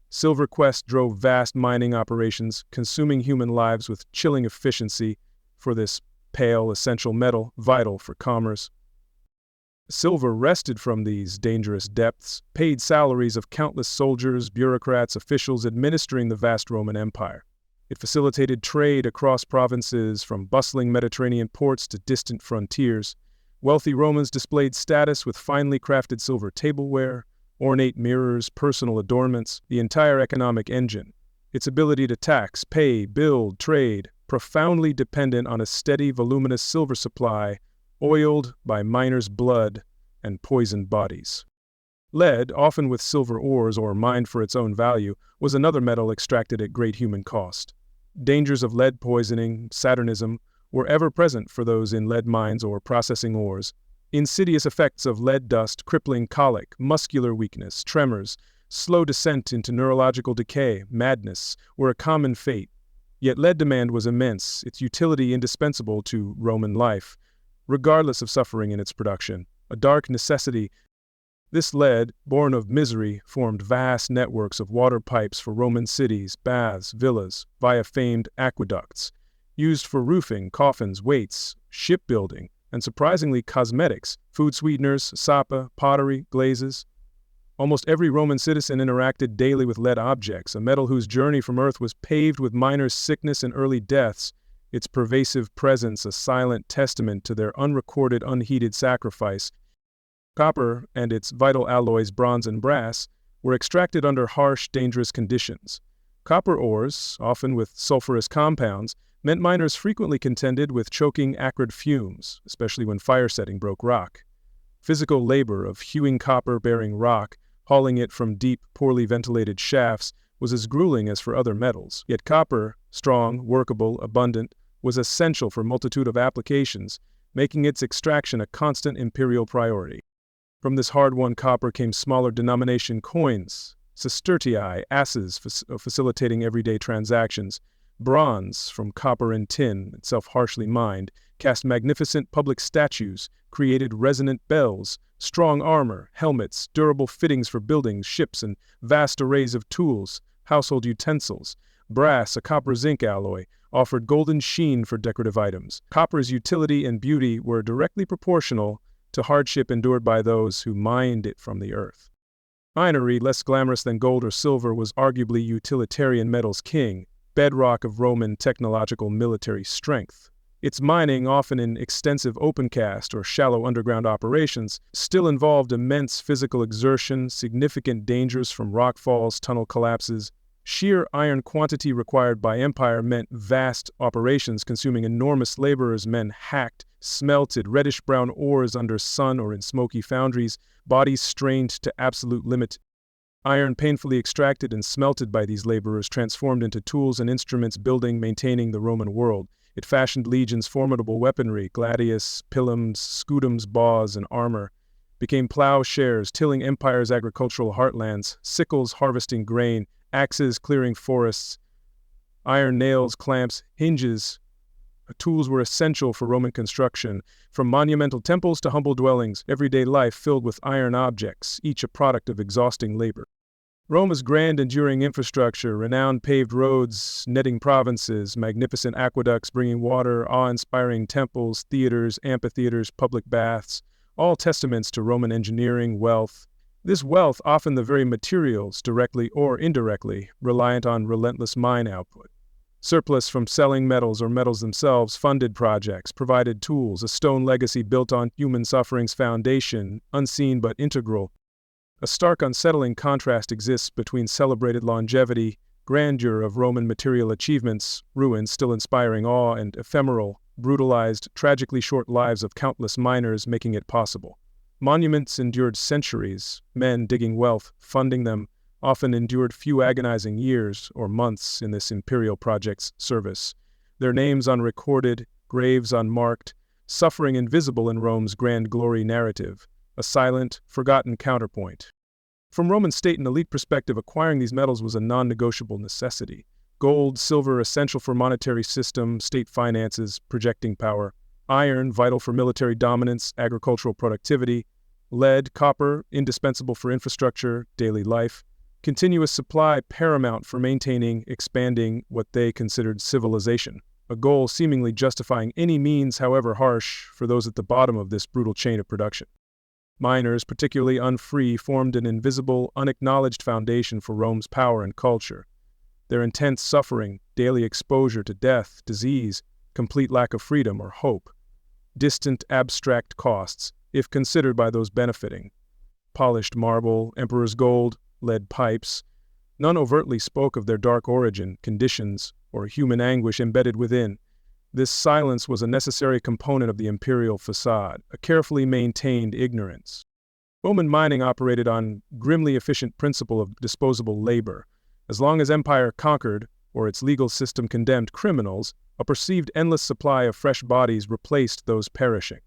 Silver quest drove vast mining operations, consuming human lives with chilling efficiency for this pale, essential metal vital for commerce. Silver wrested from these dangerous depths, paid salaries of countless soldiers, bureaucrats, officials administering the vast Roman Empire. It facilitated trade across provinces, from bustling Mediterranean ports to distant frontiers. Wealthy Romans displayed status with finely crafted silver tableware, ornate mirrors, personal adornments, the entire economic engine. Its ability to tax, pay, build, trade, profoundly dependent on a steady, voluminous silver supply, oiled by miners' blood and poisoned bodies. Lead, often with silver ores or mined for its own value, was another metal extracted at great human cost. Dangers of lead poisoning, saturnism, were ever present for those in lead mines or processing ores. Insidious effects of lead dust, crippling colic, muscular weakness, tremors, slow descent into neurological decay, madness, were a common fate. Yet lead demand was immense, its utility indispensable to Roman life, regardless of suffering in its production. A dark necessity. This lead, born of misery, formed vast networks of water pipes for Roman cities, baths, villas, via famed aqueducts, used for roofing, coffins, weights, shipbuilding, and surprisingly cosmetics, food sweeteners, sapa, pottery, glazes. Almost every Roman citizen interacted daily with lead objects, a metal whose journey from Earth was paved with miners' sickness and early deaths, its pervasive presence a silent testament to their unrecorded, unheeded sacrifice. Copper and its vital alloys, bronze and brass, were extracted under harsh, dangerous conditions. Copper ores, often with sulfurous compounds, meant miners frequently contended with choking, acrid fumes, especially when fire setting broke rock. Physical labor of hewing copper bearing rock, hauling it from deep, poorly ventilated shafts, was as grueling as for other metals. Yet copper, strong, workable, abundant, was essential for a multitude of applications, making its extraction a constant imperial priority. From this hard-won copper came smaller denomination coins, sestertii, asses facilitating everyday transactions. Bronze, from copper and tin, itself harshly mined, cast magnificent public statues, created resonant bells, strong armor, helmets, durable fittings for buildings, ships, and vast arrays of tools, household utensils. Brass, a copper-zinc alloy, offered golden sheen for decorative items. Copper's utility and beauty were directly proportional to hardship endured by those who mined it from the earth. Iron, less glamorous than gold or silver, was arguably utilitarian metal's king, bedrock of Roman technological military strength. Its mining, often in extensive open-cast or shallow underground operations, still involved immense physical exertion, significant dangers from rockfalls, tunnel collapses. Sheer iron quantity required by empire meant vast operations consuming enormous labor as men hacked, smelted reddish-brown ores under sun or in smoky foundries, bodies strained to absolute limit. Iron painfully extracted and smelted by these laborers transformed into tools and instruments building, maintaining the Roman world. It fashioned legions' formidable weaponry, gladius, pilums, scutums, bows, and armor, became plowshares tilling empire's agricultural heartlands, sickles harvesting grain, axes clearing forests, iron nails, clamps, hinges Tools were essential for Roman construction. From monumental temples to humble dwellings, everyday life filled with iron objects, each a product of exhausting labor. Rome's grand enduring infrastructure, renowned paved roads, netting provinces, magnificent aqueducts bringing water, awe-inspiring temples, theaters, amphitheaters, public baths, all testaments to Roman engineering, wealth. This wealth, often the very materials, directly or indirectly, reliant on relentless mine output. Surplus from selling metals or metals themselves funded projects, provided tools, a stone legacy built on human suffering's foundation, unseen but integral. A stark, unsettling contrast exists between celebrated longevity, grandeur of Roman material achievements, ruins still inspiring awe, and ephemeral, brutalized, tragically short lives of countless miners making it possible. Monuments endured centuries, men digging wealth, funding them, often endured few agonizing years or months in this imperial project's service. Their names unrecorded, graves unmarked, suffering invisible in Rome's grand glory narrative, a silent, forgotten counterpoint. From Roman state and elite perspective, acquiring these metals was a non-negotiable necessity. Gold, silver, essential for monetary system, state finances, projecting power. Iron, vital for military dominance, agricultural productivity. Lead, copper, indispensable for infrastructure, daily life. Continuous supply, paramount for maintaining, expanding what they considered civilization. A goal seemingly justifying any means, however harsh, for those at the bottom of this brutal chain of production. Miners, particularly unfree, formed an invisible, unacknowledged foundation for Rome's power and culture. Their intense suffering, daily exposure to death, disease, complete lack of freedom or hope. Distant, abstract costs, if considered by those benefiting. Polished marble, emperor's gold, lead pipes. None overtly spoke of their dark origin, conditions, or human anguish embedded within. This silence was a necessary component of the imperial facade, a carefully maintained ignorance. Roman mining operated on grimly efficient principle of disposable labor. As long as empire conquered, or its legal system condemned criminals, a perceived endless supply of fresh bodies replaced those perishing.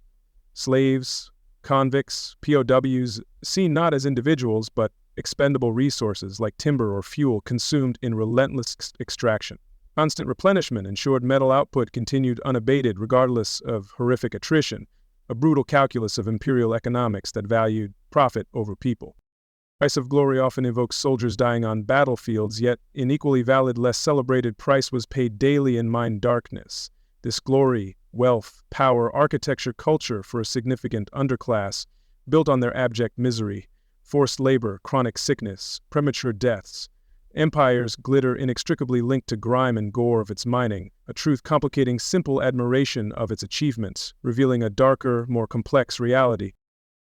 Slaves, convicts, POWs, seen not as individuals but expendable resources like timber or fuel consumed in relentless extraction. Constant replenishment ensured metal output continued unabated regardless of horrific attrition, a brutal calculus of imperial economics that valued profit over people. Price of glory often evokes soldiers dying on battlefields, yet an equally valid, less celebrated price was paid daily in mine darkness. This glory, wealth, power, architecture, culture for a significant underclass, built on their abject misery, forced labor, chronic sickness, premature deaths. Empires glitter inextricably linked to grime and gore of its mining, a truth complicating simple admiration of its achievements, revealing a darker, more complex reality.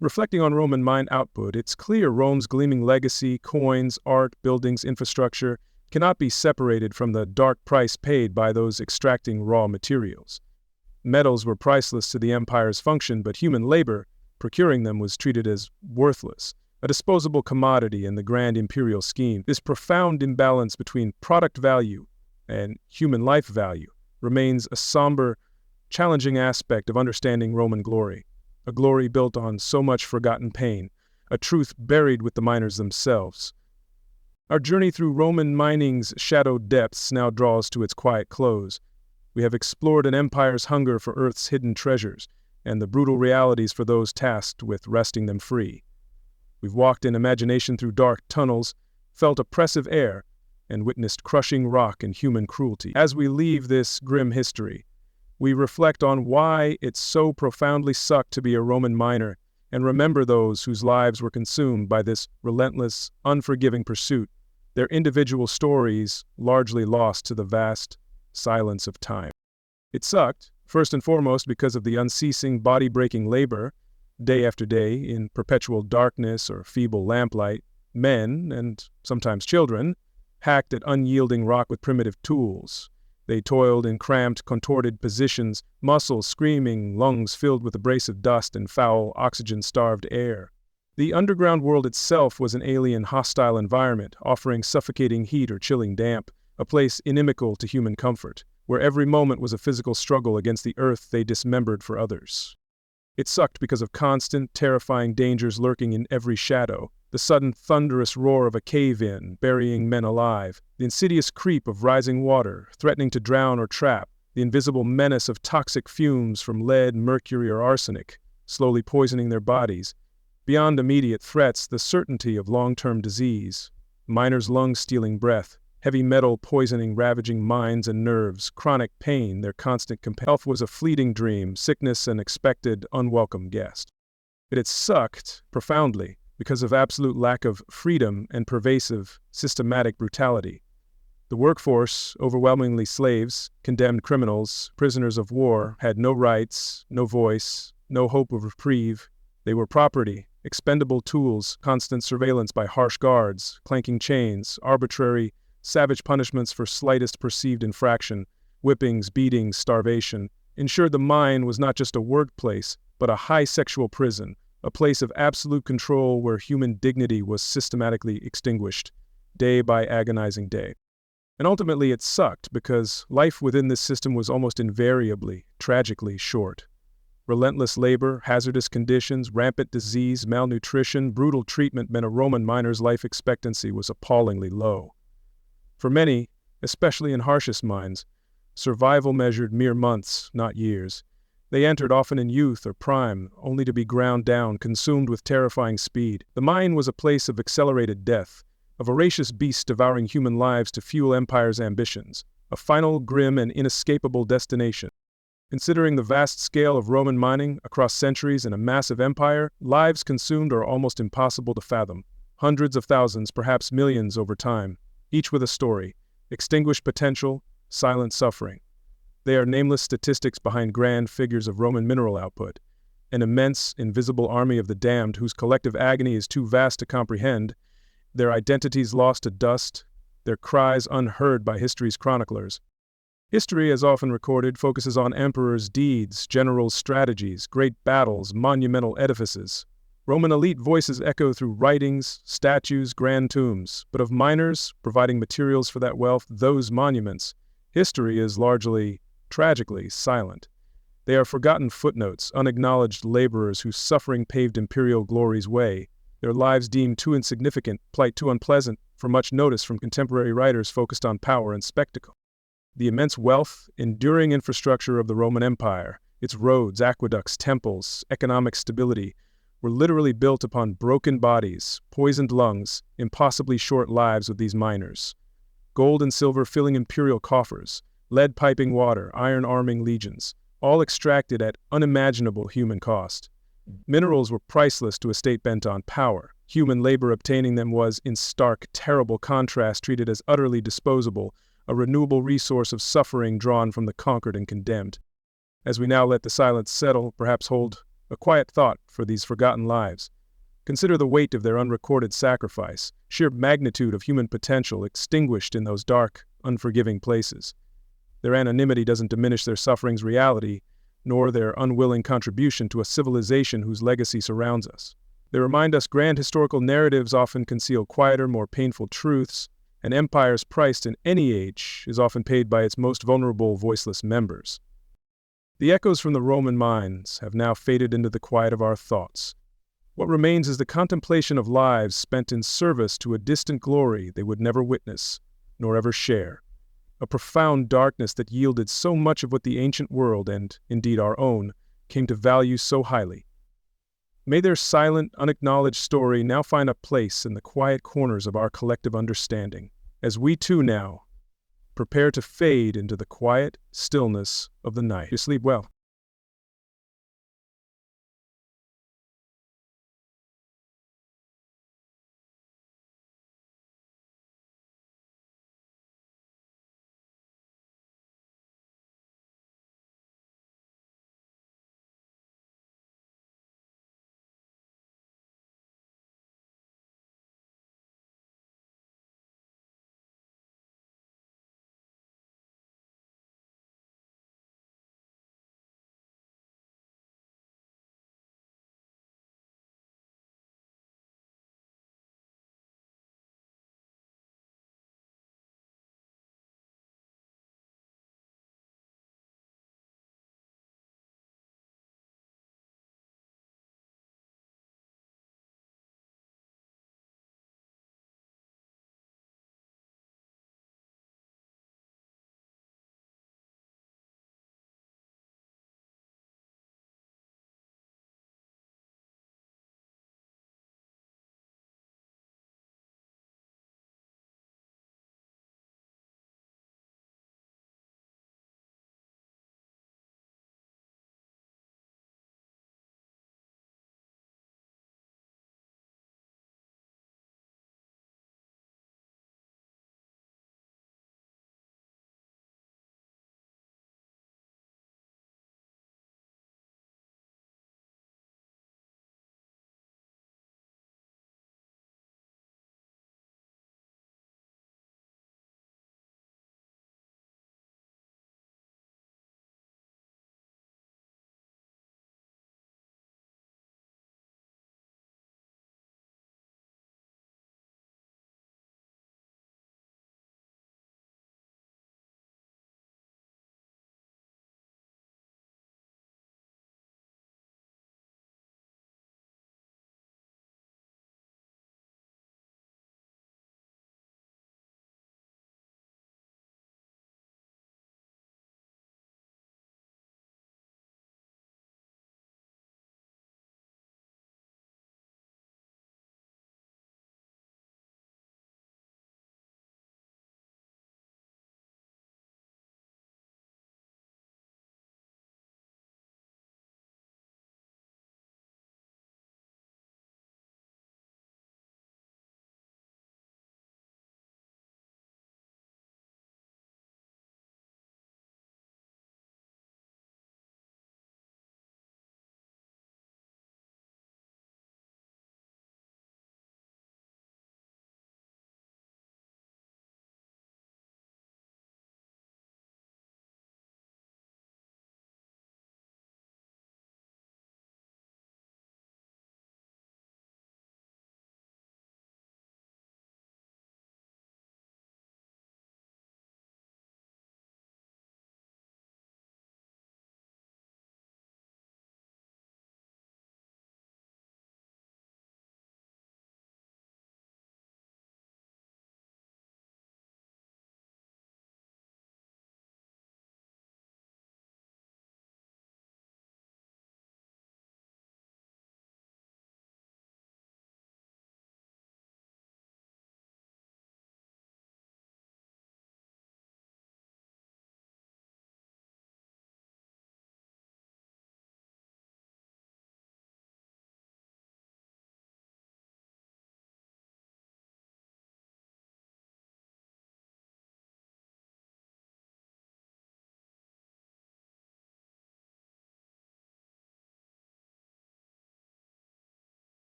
Reflecting on Roman mine output, it's clear Rome's gleaming legacy, coins, art, buildings, infrastructure, cannot be separated from the dark price paid by those extracting raw materials. Metals were priceless to the empire's function, but human labor, procuring them, was treated as worthless, a disposable commodity in the grand imperial scheme. This profound imbalance between product value and human life value remains a somber, challenging aspect of understanding Roman glory, a glory built on so much forgotten pain, a truth buried with the miners themselves. Our journey through Roman mining's shadowed depths now draws to its quiet close. We have explored an empire's hunger for Earth's hidden treasures and the brutal realities for those tasked with wresting them free. We've walked in imagination through dark tunnels, felt oppressive air, and witnessed crushing rock and human cruelty. As we leave this grim history, we reflect on why it so profoundly sucked to be a Roman miner and remember those whose lives were consumed by this relentless, unforgiving pursuit, their individual stories largely lost to the vast silence of time. It sucked, first and foremost, because of the unceasing, body-breaking labor. Day after day, in perpetual darkness or feeble lamplight, men, and sometimes children, hacked at unyielding rock with primitive tools. They toiled in cramped, contorted positions, muscles screaming, lungs filled with abrasive dust and foul, oxygen-starved air. The underground world itself was an alien, hostile environment, offering suffocating heat or chilling damp, a place inimical to human comfort, where every moment was a physical struggle against the earth they dismembered for others. It sucked because of constant, terrifying dangers lurking in every shadow, the sudden thunderous roar of a cave-in, burying men alive, the insidious creep of rising water, threatening to drown or trap, the invisible menace of toxic fumes from lead, mercury, or arsenic, slowly poisoning their bodies. Beyond immediate threats, the certainty of long-term disease, miners' lungs stealing breath, heavy metal poisoning ravaging minds and nerves, chronic pain, their constant companion. Health was a fleeting dream, sickness an expected, unwelcome guest. It had sucked profoundly because of absolute lack of freedom and pervasive, systematic brutality. The workforce, overwhelmingly slaves, condemned criminals, prisoners of war, had no rights, no voice, no hope of reprieve. They were property, expendable tools, constant surveillance by harsh guards, clanking chains, arbitrary, savage punishments for slightest perceived infraction, whippings, beatings, starvation, ensured the mine was not just a workplace, but a high sexual prison, a place of absolute control where human dignity was systematically extinguished, day by agonizing day. And ultimately it sucked because life within this system was almost invariably, tragically short. Relentless labor, hazardous conditions, rampant disease, malnutrition, brutal treatment meant a Roman miner's life expectancy was appallingly low. For many, especially in harshest mines, survival measured mere months, not years. They entered often in youth or prime, only to be ground down, consumed with terrifying speed. The mine was a place of accelerated death, a voracious beast devouring human lives to fuel empire's ambitions, a final, grim, and inescapable destination. Considering the vast scale of Roman mining across centuries and a massive empire, lives consumed are almost impossible to fathom. Hundreds of thousands, perhaps millions over time, each with a story, extinguished potential, silent suffering. They are nameless statistics behind grand figures of Roman mineral output, an immense, invisible army of the damned whose collective agony is too vast to comprehend, their identities lost to dust, their cries unheard by history's chroniclers. History, as often recorded, focuses on emperors' deeds, generals' strategies, great battles, monumental edifices. Roman elite voices echo through writings, statues, grand tombs, but of miners, providing materials for that wealth, those monuments, history is largely, tragically, silent. They are forgotten footnotes, unacknowledged laborers whose suffering paved imperial glory's way, their lives deemed too insignificant, plight too unpleasant, for much notice from contemporary writers focused on power and spectacle. The immense wealth, enduring infrastructure of the Roman Empire, its roads, aqueducts, temples, economic stability, were literally built upon broken bodies, poisoned lungs, impossibly short lives of these miners. Gold and silver filling imperial coffers, lead piping water, iron arming legions, all extracted at unimaginable human cost. Minerals were priceless to a state bent on power. Human labor obtaining them was, in stark, terrible contrast, treated as utterly disposable, a renewable resource of suffering drawn from the conquered and condemned. As we now let the silence settle, perhaps hold a quiet thought for these forgotten lives. Consider the weight of their unrecorded sacrifice, sheer magnitude of human potential extinguished in those dark, unforgiving places. Their anonymity doesn't diminish their suffering's reality, nor their unwilling contribution to a civilization whose legacy surrounds us. They remind us grand historical narratives often conceal quieter, more painful truths, and empire's price in any age is often paid by its most vulnerable, voiceless members. The echoes from the Roman mines have now faded into the quiet of our thoughts. What remains is the contemplation of lives spent in service to a distant glory they would never witness, nor ever share. A profound darkness that yielded so much of what the ancient world, and indeed our own, came to value so highly. May their silent, unacknowledged story now find a place in the quiet corners of our collective understanding, as we too now prepare to fade into the quiet stillness of the night. You sleep well.